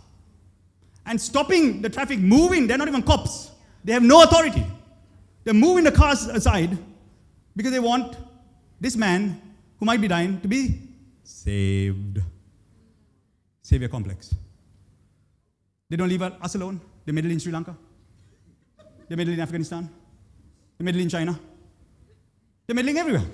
and stopping the traffic, moving. They're not even cops. They have no authority. They're moving the cars aside because they want this man who might be dying to be saved. Savior complex. They don't leave us alone. They meddle in Sri Lanka. They meddle in Afghanistan. They meddle in China. They're meddling everywhere.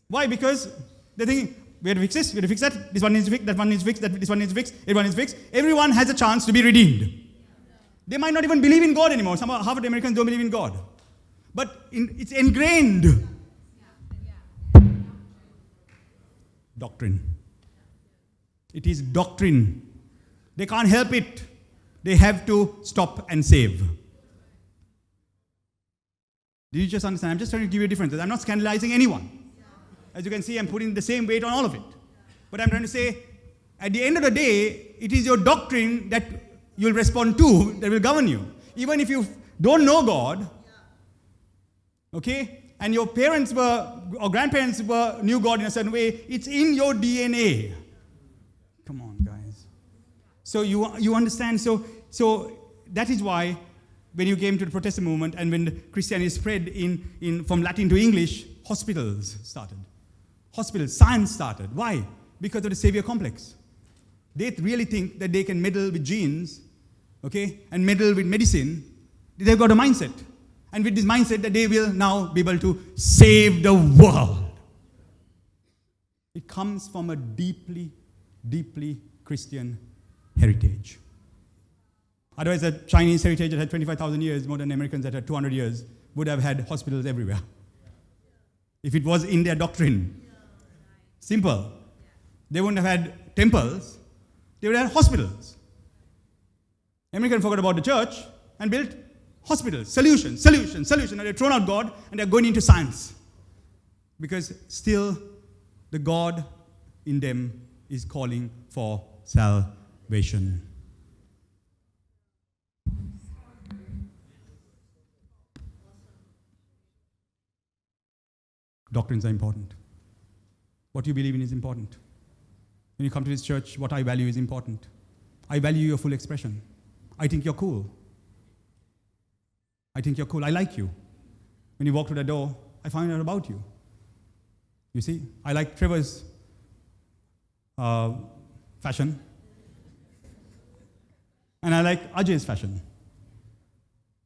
Why? Because they're thinking, we have to fix this, we have to fix that, this one needs to fix, that one needs to fix, this one needs to fix, everyone needs to fix. Everyone has a chance to be redeemed. They might not even believe in God anymore. Half of the Americans don't believe in God. But it's ingrained. Doctrine. It is doctrine. They can't help it. They have to stop and save. Do you just understand? I'm just trying to give you differences. I'm not scandalizing anyone. As you can see, I'm putting the same weight on all of it. But I'm trying to say, at the end of the day, it is your doctrine that you'll respond to that will govern you. Even if you don't know God, okay, and your parents or grandparents knew God in a certain way, it's in your DNA. Come on, guys. So you understand? So that is why when you came to the Protestant movement and when Christianity spread from Latin to English, hospitals started. Science started. Why? Because of the savior complex. They really think that they can meddle with genes, okay, and meddle with medicine. They've got a mindset. And with this mindset that they will now be able to save the world. It comes from a deeply, deeply Christian heritage. Otherwise, a Chinese heritage that had 25,000 years, more than Americans that had 200 years, would have had hospitals everywhere. If it was in their doctrine. Simple. They wouldn't have had temples. They would have had hospitals. Americans forgot about the church and built hospitals. Solution. And they've thrown out God and they're going into science. Because still the God in them is calling for salvation. Doctrines are important. What you believe in is important. When you come to this church, what I value is important. I value your full expression. I think you're cool. I think you're cool. I like you. When you walk through the door, I find out about you. You see, I like Trevor's fashion. And I like Ajay's fashion.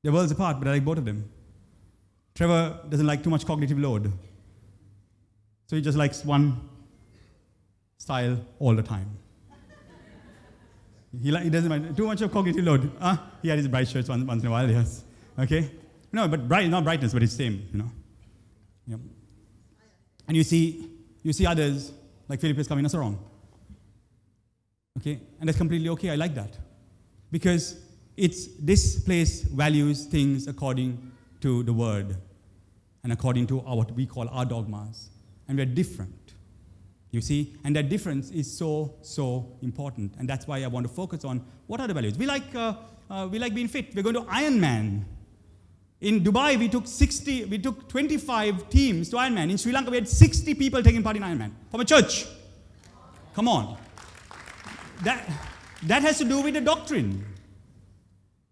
They're worlds apart, but I like both of them. Trevor doesn't like too much cognitive load. So he just likes one style all the time. He doesn't mind too much of cognitive load. He had his bright shirts once in a while, yes. Okay? No, but not brightness, but it's same, Yeah. And you see others, like Philip is coming us wrong. Okay? And that's completely okay. I like that. Because this place values things according to the word and according to what we call our dogmas. And we're different. You see? And that difference is so, so important. And that's why I want to focus on what are the values. We like being fit. We're going to Ironman. In Dubai, we took 25 teams to Ironman. In Sri Lanka, we had 60 people taking part in Ironman from a church. Come on. That has to do with the doctrine.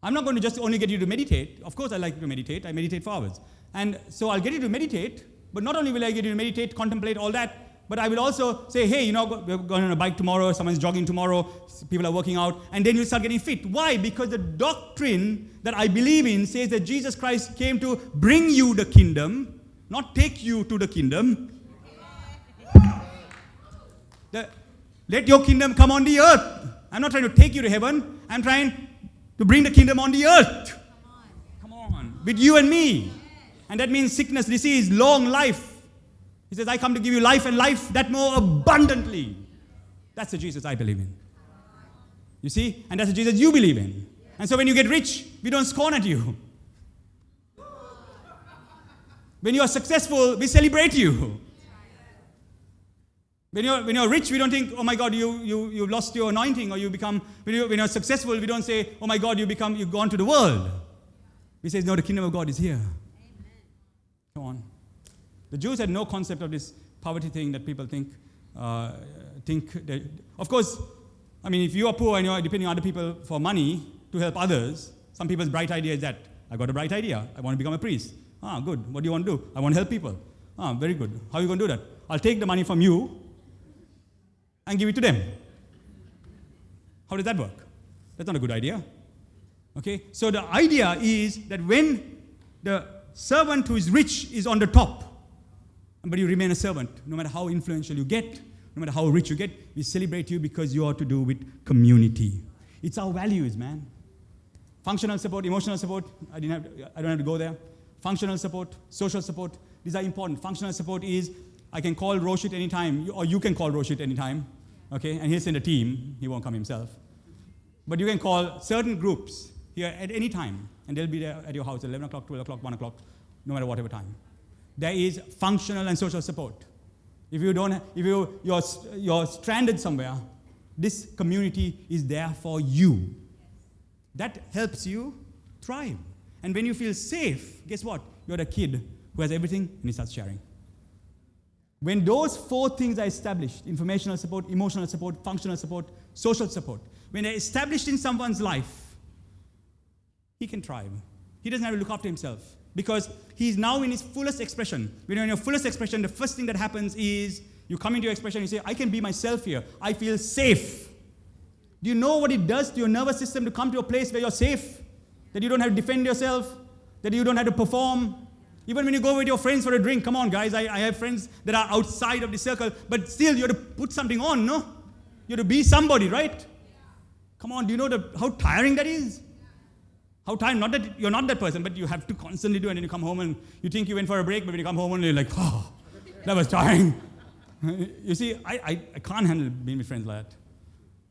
I'm not going to just only get you to meditate. Of course, I like to meditate. I meditate for hours. And so I'll get you to meditate, but not only will I get you to meditate, contemplate, all that, but I will also say, hey, we're going on a bike tomorrow, someone's jogging tomorrow, people are working out, and then you start getting fit. Why? Because the doctrine that I believe in says that Jesus Christ came to bring you the kingdom, not take you to the kingdom. Let your kingdom come on the earth. I'm not trying to take you to heaven. I'm trying to bring the kingdom on the earth. Come on. With you and me. And that means sickness, disease, long life. He says, I come to give you life and life that more abundantly. That's the Jesus I believe in. You see? And that's the Jesus you believe in. And so when you get rich, we don't scorn at you. When you are successful, we celebrate you. When you're rich, we don't think, oh my God, you've lost your anointing, or when you're successful, we don't say, oh my God, you've gone to the world. We say, no, the kingdom of God is here. Amen. Come on. The Jews had no concept of this poverty thing that people think that, of course, I mean, if you are poor and you're depending on other people for money to help others, some people's bright idea is that, I got a bright idea, I want to become a priest. Good. What do you want to do? I want to help people. Very good. How are you going to do that? I'll take the money from you and give it to them. How does that work? That's not a good idea. Okay? So the idea is that when the servant who is rich is on the top, but you remain a servant, no matter how influential you get, no matter how rich you get, we celebrate you because you are to do with community. It's our values, man. Functional support, emotional support, I don't have to go there. Functional support, social support, these are important. Functional support is, I can call Roshit anytime, or you can call Roshit anytime, okay? And he'll send a team, he won't come himself. But you can call certain groups here at any time, and they'll be there at your house at 11 o'clock, 12 o'clock, 1 o'clock, no matter whatever time. There is functional and social support. If you're stranded somewhere, this community is there for you. That helps you thrive. And when you feel safe, guess what? You're a kid who has everything and he starts sharing. When those 4 things are established, informational support, emotional support, functional support, social support, when they're established in someone's life, he can thrive. He doesn't have to look after himself because he's now in his fullest expression. When you're in your fullest expression, the first thing that happens is you come into your expression and you say, I can be myself here. I feel safe. Do you know what it does to your nervous system to come to a place where you're safe? That you don't have to defend yourself? That you don't have to perform? Even when you go with your friends for a drink, come on guys, I have friends that are outside of the circle, but still you have to put something on, no? You have to be somebody, right? Come on, do you know how tiring that is? How tiring, not that you're not that person, but you have to constantly do it, and then you come home and you think you went for a break, but when you come home and you're like, oh, that was tiring. You see, I can't handle being with friends like that.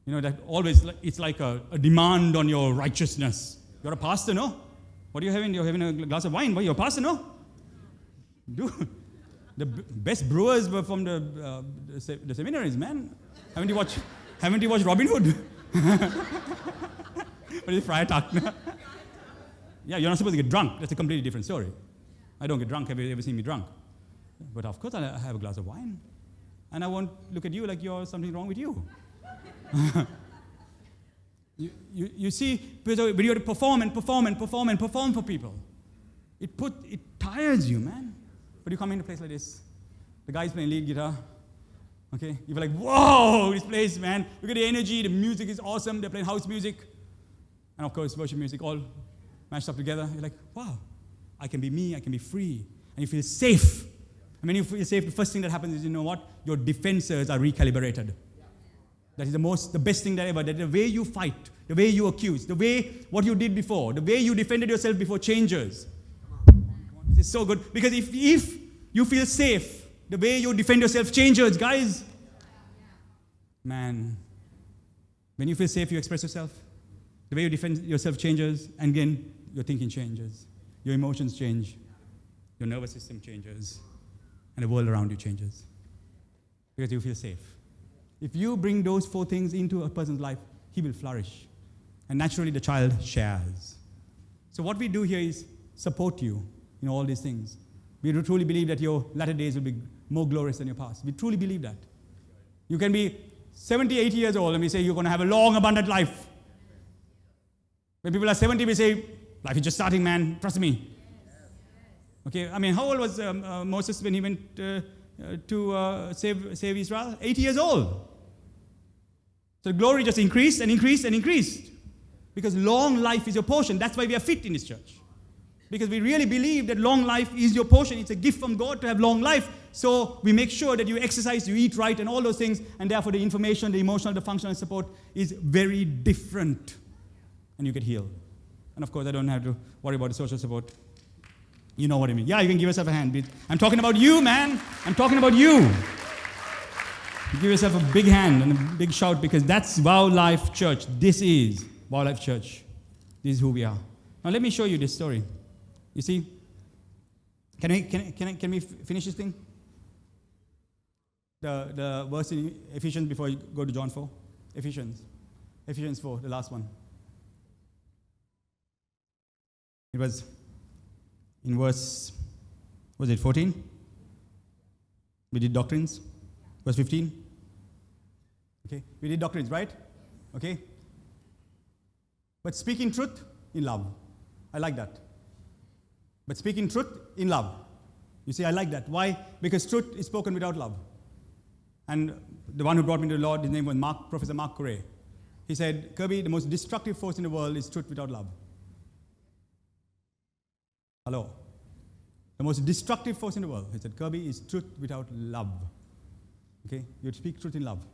You know, that always, it's like a demand on your righteousness. You're a pastor, no? What are you having? You're having a glass of wine. Why, you're a pastor, no? Dude, the best brewers were from the seminaries, man. Haven't you watched Robin Hood? What is Friar Tuck? Yeah, you're not supposed to get drunk. That's a completely different story. I don't get drunk. Have you ever seen me drunk? But of course, I have a glass of wine. And I won't look at you like you're something wrong with you. You see, when you have to perform for people, it tires you, man. But you come into a place like this, the guy's playing lead guitar, okay? You're like, whoa, this place, man. Look at the energy, the music is awesome, they're playing house music. And of course, worship music, all mashed up together. You're like, wow, I can be me, I can be free. And you feel safe. And when you feel safe, the first thing that happens is, you know what? Your defenses are recalibrated. That is the best thing that ever. That the way you fight, the way you accuse, the way what you did before, the way you defended yourself before changes. It's so good. Because if you feel safe, the way you defend yourself changes, guys. Man, when you feel safe, you express yourself. The way you defend yourself changes, and again, your thinking changes. Your emotions change. Your nervous system changes. And the world around you changes. Because you feel safe. If you bring those 4 things into a person's life, he will flourish. And naturally, the child shares. So what we do here is support you in all these things. We truly believe that your latter days will be more glorious than your past. We truly believe that. You can be 70, 80 years old and we say you're going to have a long, abundant life. When people are 70, we say, life is just starting, man. Trust me. Okay, I mean, how old was Moses when he went to save Israel? 80 years old. So the glory just increased and increased and increased. Because long life is your portion. That's why we are fit in this church. Because we really believe that long life is your portion. It's a gift from God to have long life. So we make sure that you exercise, you eat right, and all those things. And therefore the information, the emotional, the functional support is very different. And you get healed. And of course, I don't have to worry about the social support. You know what I mean. Yeah, you can give yourself a hand. I'm talking about you, man. I'm talking about you. Give yourself a big hand and a big shout, because that's WOWLife Church. This is WOWLife Church. This is who we are. Now let me show you this story. You see, can we finish this thing? The verse in Ephesians before you go to John 4. Ephesians 4, the last one. It was in verse, was it 14? We did doctrines. Verse 15. Okay, we did doctrines, right? Okay. But speaking truth in love. I like that. But speaking truth in love. You see, I like that. Why? Because truth is spoken without love. And the one who brought me to the Lord, his name was Professor Mark Correa. He said, Kirby, the most destructive force in the world is truth without love. Hello. The most destructive force in the world, he said, Kirby, is truth without love. Okay? You speak truth in love.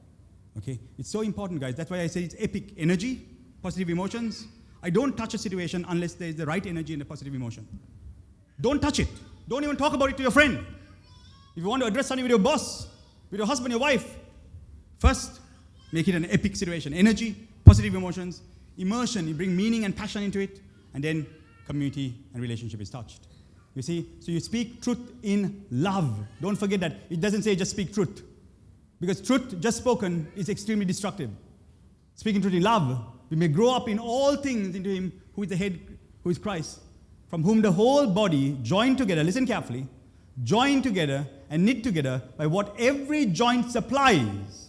Okay? It's so important, guys. That's why I say it's epic energy, positive emotions. I don't touch a situation unless there is the right energy and the positive emotion. Don't touch it. Don't even talk about it to your friend. If you want to address something with your boss, with your husband, your wife, first, make it an epic situation. Energy, positive emotions, immersion, you bring meaning and passion into it, and then community and relationship is touched. You see? So you speak truth in love. Don't forget that. It doesn't say just speak truth. Because truth just spoken is extremely destructive. Speaking truth in love, we may grow up in all things into Him who is the head, who is Christ, from whom the whole body joined together, listen carefully, joined together and knit together by what every joint supplies,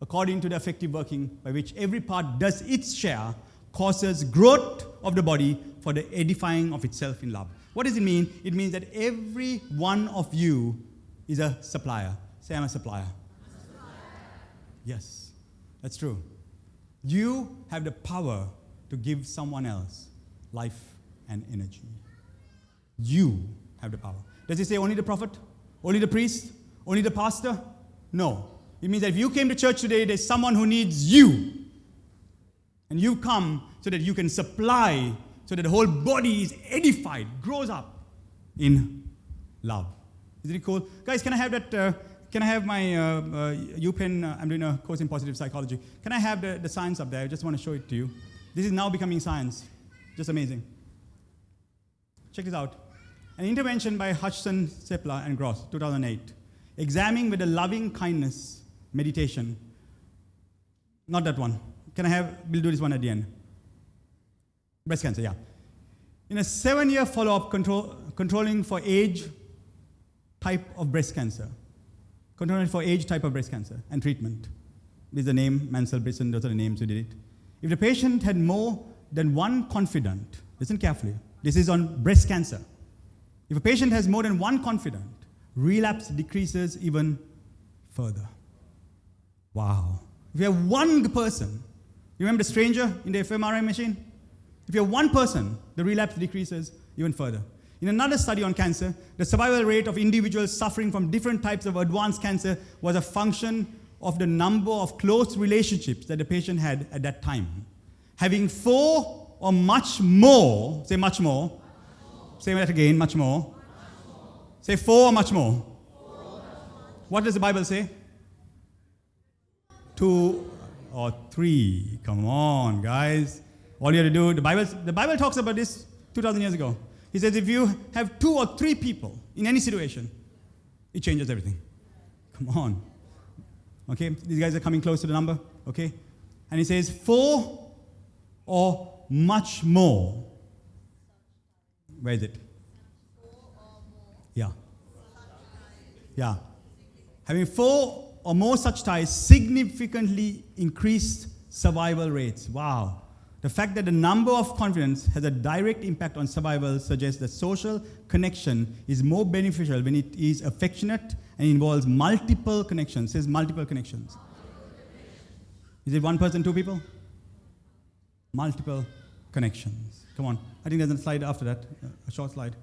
according to the effective working by which every part does its share, causes growth of the body for the edifying of itself in love. What does it mean? It means that every one of you is a supplier. Say, I'm a supplier. Yes, that's true. You have the power to give someone else life and energy. You have the power. Does it say only the prophet? Only the priest? Only the pastor? No. It means that if you came to church today, there's someone who needs you. And you come so that you can supply, so that the whole body is edified, grows up in love. Isn't it cool? Guys, can I have that Can I have my UPenn, I'm doing a course in positive psychology. Can I have the science up there? I just want to show it to you. This is now becoming science. Just amazing. Check this out. An intervention by Hutchinson, Sepler, and Gross, 2008. Examining with a loving kindness meditation. Not that one. We'll do this one at the end. Breast cancer, yeah. In a 7-year follow-up controlling for age type of breast cancer. Controlling for age type of breast cancer and treatment. This is the name, Mansell, Brisson, those are the names who did it. If the patient had more than one confidant, listen carefully, this is on breast cancer. If a patient has more than one confidant, relapse decreases even further. Wow. If you have one person, you remember the stranger in the fMRI machine? If you have one person, the relapse decreases even further. In another study on cancer, the survival rate of individuals suffering from different types of advanced cancer was a function of the number of close relationships that the patient had at that time. Having 4 or much more, say much more. Say that again, much more. Say 4 or much more. What does the Bible say? 2 or 3. Come on, guys. All you have to do, the Bible talks about this 2,000 years ago. He says if you have 2 or 3 people in any situation, it changes everything. Come on. Okay, these guys are coming close to the number. Okay, and he says 4 or much more. Where is it? Yeah. Yeah. Having 4 or more such ties significantly increased survival rates. Wow. The fact that the number of confidants has a direct impact on survival suggests that social connection is more beneficial when it is affectionate and involves multiple connections. It says multiple connections. Is it 1 person, 2 people? Multiple connections. Come on. I think there's a slide after that, a short slide.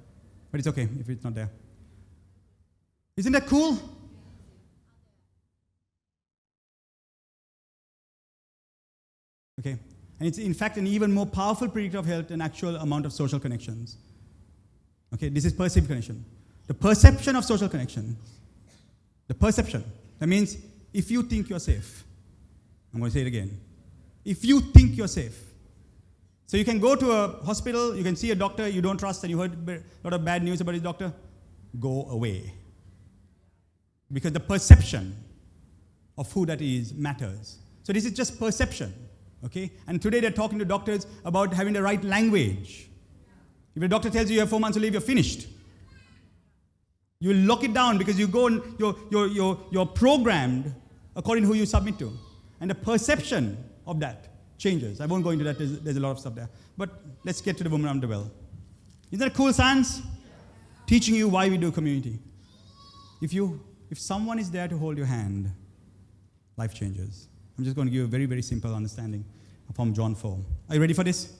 But it's okay if it's not there. Isn't that cool? Okay. And it's in fact an even more powerful predictor of health than actual amount of social connections. Okay, this is perceived connection. The perception of social connection. The perception. That means if you think you're safe. I'm going to say it again. If you think you're safe. So you can go to a hospital, you can see a doctor you don't trust and you heard a lot of bad news about his doctor. Go away. Because the perception of who that is matters. So this is just perception. Okay? And today they're talking to doctors about having the right language. If a doctor tells you you have 4 months to live, you're finished. You lock it down because you go and you're programmed according to who you submit to. And the perception of that changes. I won't go into that, there's a lot of stuff there. But let's get to the woman under the well. Isn't that cool science? Teaching you why we do community. If someone is there to hold your hand, life changes. I'm just going to give you a very, very simple understanding from John 4. Are you ready for this?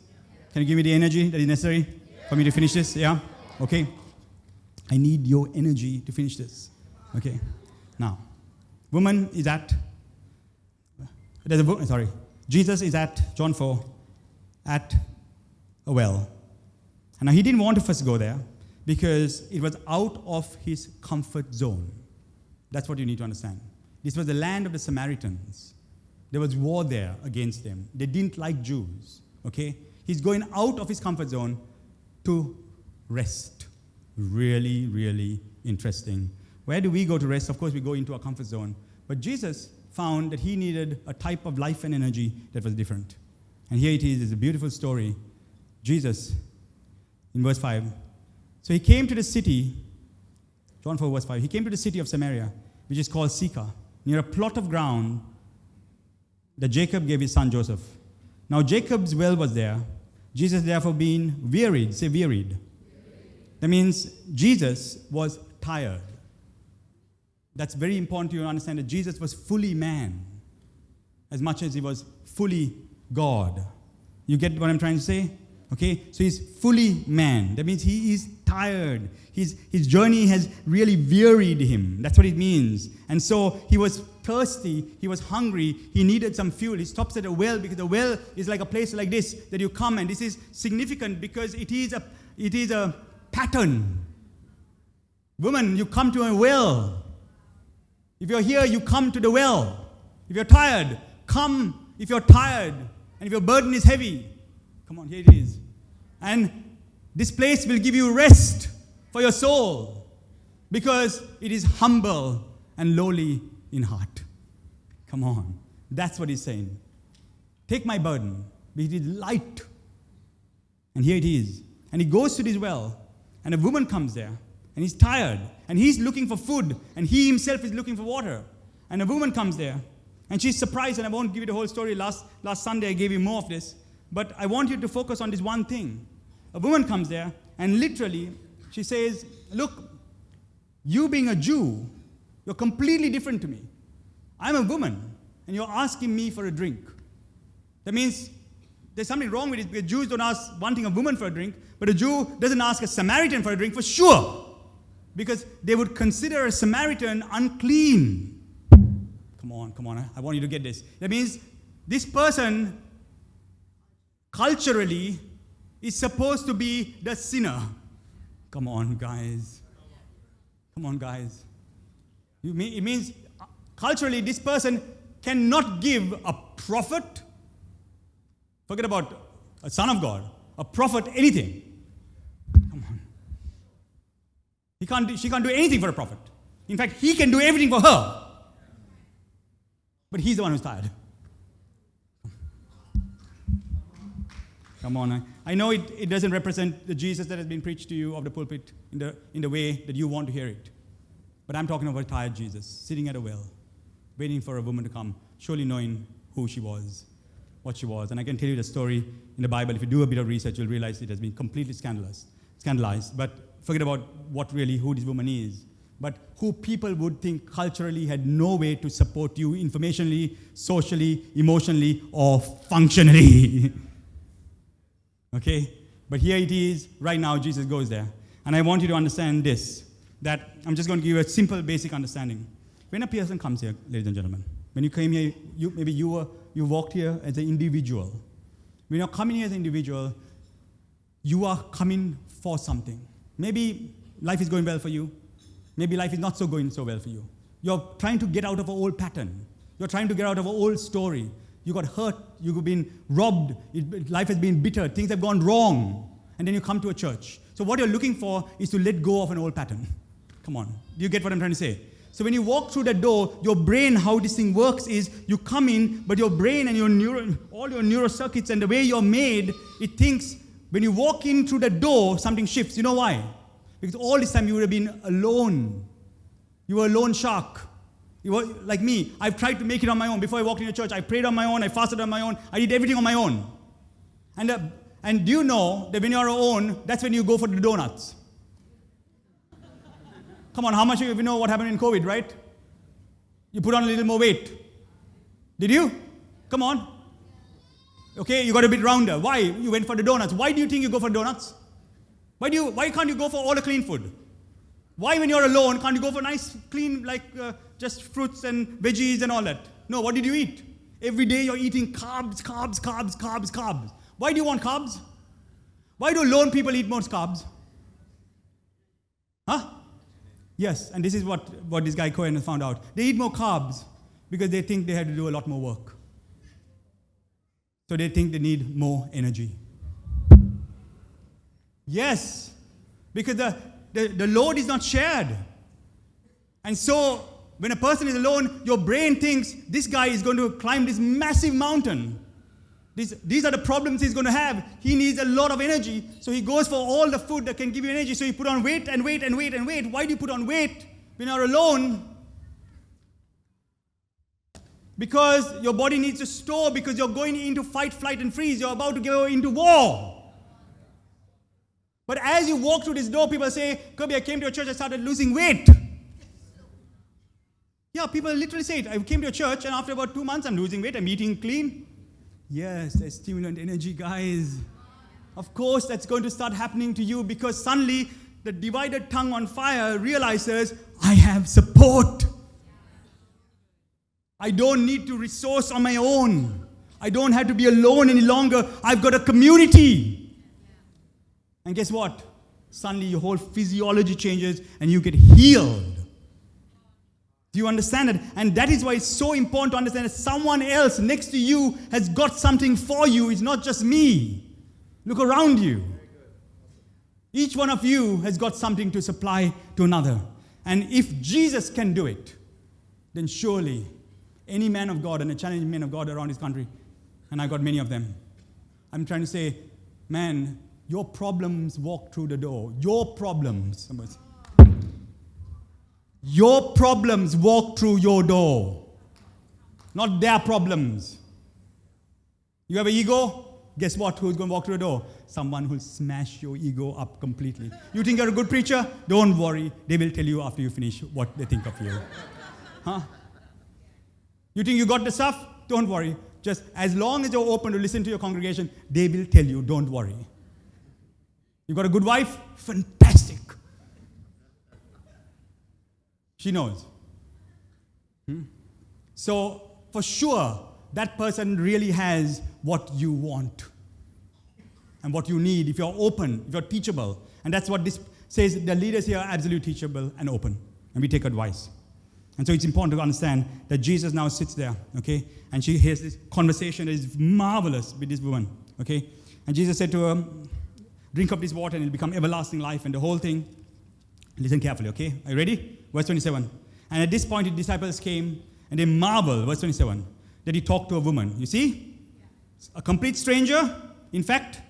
Can you give me the energy that is necessary for me to finish this? Yeah? Okay. I need your energy to finish this. Okay. Now, woman is at, Jesus is at, John 4, at a well. And now he didn't want to first go there because it was out of his comfort zone. That's what you need to understand. This was the land of the Samaritans. There was war there against them. They didn't like Jews. Okay? He's going out of his comfort zone to rest. Really, really interesting. Where do we go to rest? Of course, we go into our comfort zone. But Jesus found that he needed a type of life and energy that was different. And here it is. It's a beautiful story. Jesus, in verse 5. So he came to the city, John 4, verse 5. He came to the city of Samaria, which is called Sychar, near a plot of ground that Jacob gave his son Joseph. Now Jacob's well was there. Jesus therefore being wearied, say wearied. That means Jesus was tired. That's very important to you to understand that Jesus was fully man as much as he was fully God. You get what I'm trying to say? Okay, so he's fully man. That means he is tired. His journey has really wearied him. That's what it means. And so he was thirsty. He was hungry. He needed some fuel. He stops at a well because the well is like a place like this that you come, and this is significant because it is a pattern. Woman, you come to a well. If you're here, you come to the well. If you're tired, come if you're tired. And if your burden is heavy, come on, here it is. And this place will give you rest for your soul because it is humble and lowly in heart. Come on. That's what he's saying. Take my burden, but it is light. And here it is. And he goes to this well, and a woman comes there, and he's tired, and he's looking for food, and he himself is looking for water. And a woman comes there, and she's surprised, and I won't give you the whole story. Last Sunday I gave you more of this, but I want you to focus on this one thing. A woman comes there, and literally, she says, look, you being a Jew, you're completely different to me. I'm a woman, and you're asking me for a drink. That means there's something wrong with it, because Jews don't ask wanting a woman for a drink, but a Jew doesn't ask a Samaritan for a drink for sure, because they would consider a Samaritan unclean. Come on, I want you to get this. That means this person culturally is supposed to be the sinner. Come on, guys. It means culturally this person cannot give a prophet, forget about a son of God, a prophet, anything. Come on. She can't do anything for a prophet. In fact, he can do everything for her. But he's the one who's tired. Come on. I know it doesn't represent the Jesus that has been preached to you of the pulpit in the way that you want to hear it. But I'm talking about a tired Jesus, sitting at a well, waiting for a woman to come, surely knowing who she was, what she was. And I can tell you the story in the Bible. If you do a bit of research, you'll realize it has been completely scandalized. But forget about who this woman is. But who people would think culturally had no way to support you informationally, socially, emotionally, or functionally. Okay? But here it is, right now Jesus goes there. And I want you to understand this, that I'm just going to give you a simple, basic understanding. When a person comes here, ladies and gentlemen, when you came here, you walked here as an individual. When you're coming here as an individual, you are coming for something. Maybe life is going well for you. Maybe life is not going so well for you. You're trying to get out of an old pattern. You're trying to get out of an old story. You got hurt. You've been robbed. Life has been bitter. Things have gone wrong. And then you come to a church. So what you're looking for is to let go of an old pattern. Come on. Do you get what I'm trying to say? So when you walk through that door, your brain, how this thing works is you come in, but your brain and all your neurocircuits and the way you're made, it thinks when you walk in through the door, something shifts. You know why? Because all this time you would have been alone. You were a lone shark. You were like me. I've tried to make it on my own. Before I walked into church, I prayed on my own. I fasted on my own. I did everything on my own. And do you know that when you're alone, that's when you go for the donuts? Come on, how much of you know what happened in COVID, right? You put on a little more weight. Did you? Come on. Okay, you got a bit rounder. Why? You went for the donuts. Why do you think you go for donuts? Why can't you go for all the clean food? Why, when you're alone, can't you go for nice, clean, just fruits and veggies and all that? No, what did you eat? Every day you're eating carbs. Why do you want carbs? Why do lone people eat most carbs? Huh? Yes, and this is what this guy Cohen has found out. They eat more carbs because they think they have to do a lot more work. So they think they need more energy. Yes, because the load is not shared. And so, when a person is alone, your brain thinks, this guy is going to climb this massive mountain. These are the problems he's going to have. He needs a lot of energy, so he goes for all the food that can give you energy. So you put on weight and weight and weight and weight. Why do you put on weight when you're alone? Because your body needs to store, because you're going into fight, flight, and freeze. You're about to go into war. But as you walk through this door, people say, Kirby, I came to your church, I started losing weight. Yeah, people literally say it. I came to your church, and after about 2 months, I'm losing weight, I'm eating clean. Yes, there's stimulant energy, guys. Of course, that's going to start happening to you, because suddenly, the divided tongue on fire realizes, I have support. I don't need to resource on my own. I don't have to be alone any longer. I've got a community. And guess what? Suddenly your whole physiology changes and you get healed. Do you understand it? And that is why it's so important to understand that someone else next to you has got something for you. It's not just me. Look around you. Each one of you has got something to supply to another. And if Jesus can do it, then surely any man of God and a challenging man of God around his country, and I got many of them, I'm trying to say, man, your problems walk through the door. Your problems. Your problems walk through your door. Not their problems. You have an ego? Guess what? Who's going to walk through the door? Someone who'll smash your ego up completely. You think you're a good preacher? Don't worry. They will tell you after you finish what they think of you. Huh? You think you got the stuff? Don't worry. Just as long as you're open to listen to your congregation, they will tell you, don't worry. You got a good wife? Fantastic. She knows. So, for sure, that person really has what you want and what you need if you're open, if you're teachable. And that's what this says. The leaders here are absolutely teachable and open. And we take advice. And so it's important to understand that Jesus now sits there, okay? And she hears this conversation that is marvelous with this woman, okay? And Jesus said to her, drink of this water and it'll become everlasting life. And the whole thing, listen carefully, okay? Are you ready? Verse 27. And at this point, the disciples came and they marveled, verse 27, that he talked to a woman. You see? A complete stranger, in fact,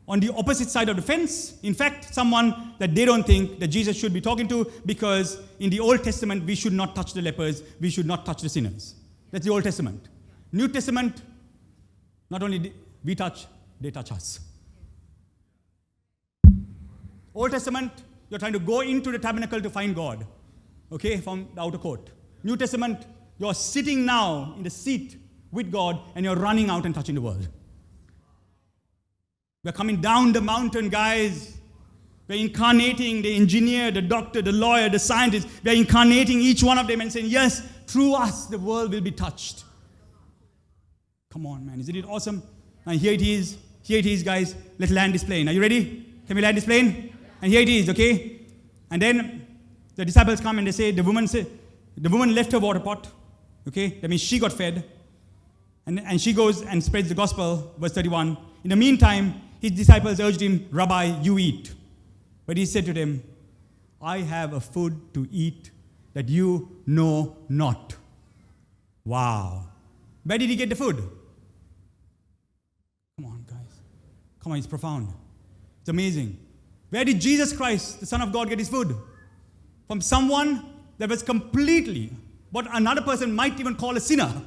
on the opposite side of the fence. In fact, someone that they don't think that Jesus should be talking to, because in the Old Testament, we should not touch the lepers, we should not touch the sinners. That's the Old Testament. New Testament, not only we touch, they touch us. Old Testament, you're trying to go into the tabernacle to find God, okay, from the outer court. New Testament, you're sitting now in the seat with God and you're running out and touching the world. We're coming down the mountain, guys. We're incarnating the engineer, the doctor, the lawyer, the scientist. We're incarnating each one of them and saying, yes, through us the world will be touched. Come on, man. Isn't it awesome? And here it is. Here it is, guys. Let's land this plane. Are you ready? Can we land this plane? And here it is, okay? And then the disciples come and they say, the woman left her water pot. Okay? That means she got fed. And she goes and spreads the gospel, verse 31. In the meantime, his disciples urged him, Rabbi, you eat. But he said to them, I have a food to eat that you know not. Wow. Where did he get the food? Come on, guys. Come on, it's profound. It's amazing. Where did Jesus Christ, the Son of God, get his food? From someone that was completely, what another person might even call a sinner.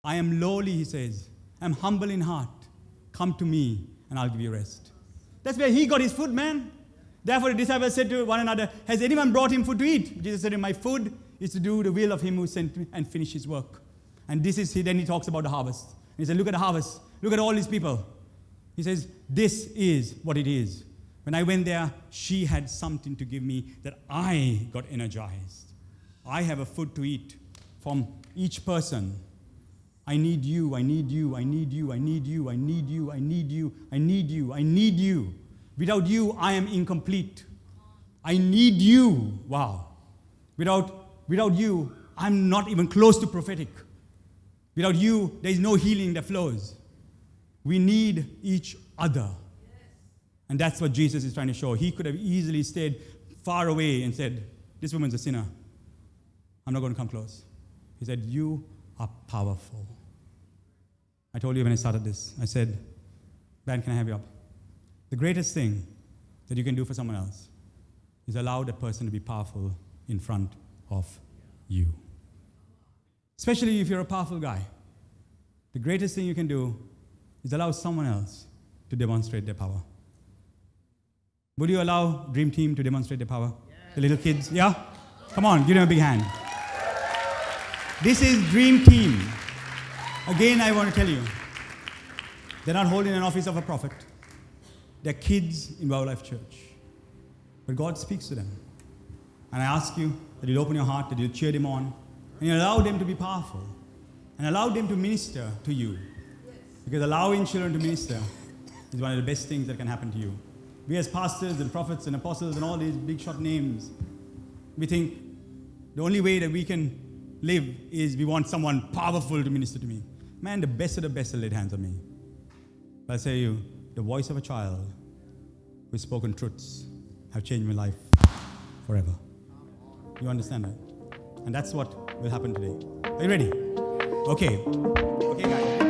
I am lowly, he says. I'm humble in heart. Come to me and I'll give you rest. That's where he got his food, man. Therefore the disciples said to one another, has anyone brought him food to eat? Jesus said, my food is to do the will of him who sent me and finish his work. And this is, then he talks about the harvest. He said, look at the harvest. Look at all these people. He says, this is what it is. When I went there, she had something to give me that I got energized. I have a food to eat from each person. I need you, I need you, I need you, I need you, I need you, I need you, I need you, I need you. Without you, I am incomplete. I need you. Wow. Without you, I'm not even close to prophetic. Without you, there is no healing that flows. We need each other. And that's what Jesus is trying to show. He could have easily stayed far away and said, this woman's a sinner. I'm not going to come close. He said, you are powerful. I told you when I started this, I said, Ben, can I have you up? The greatest thing that you can do for someone else is allow that person to be powerful in front of you. Especially if you're a powerful guy. The greatest thing you can do is allow someone else to demonstrate their power. Would you allow Dream Team to demonstrate their power? Yeah. The little kids, yeah? Come on, give them a big hand. This is Dream Team. Again, I want to tell you, they're not holding an office of a prophet. They're kids in WOWLife Church. But God speaks to them. And I ask you that you'll open your heart, that you'll cheer them on, and you allow them to be powerful, and allow them to minister to you. Because allowing children to minister is one of the best things that can happen to you. We as pastors and prophets and apostles and all these big shot names, we think the only way that we can live is we want someone powerful to minister to me. Man, the best of the best have laid hands on me. But I say to you, the voice of a child who's spoken truths have changed my life forever. You understand that? And that's what will happen today. Are you ready? Okay. Okay, guys.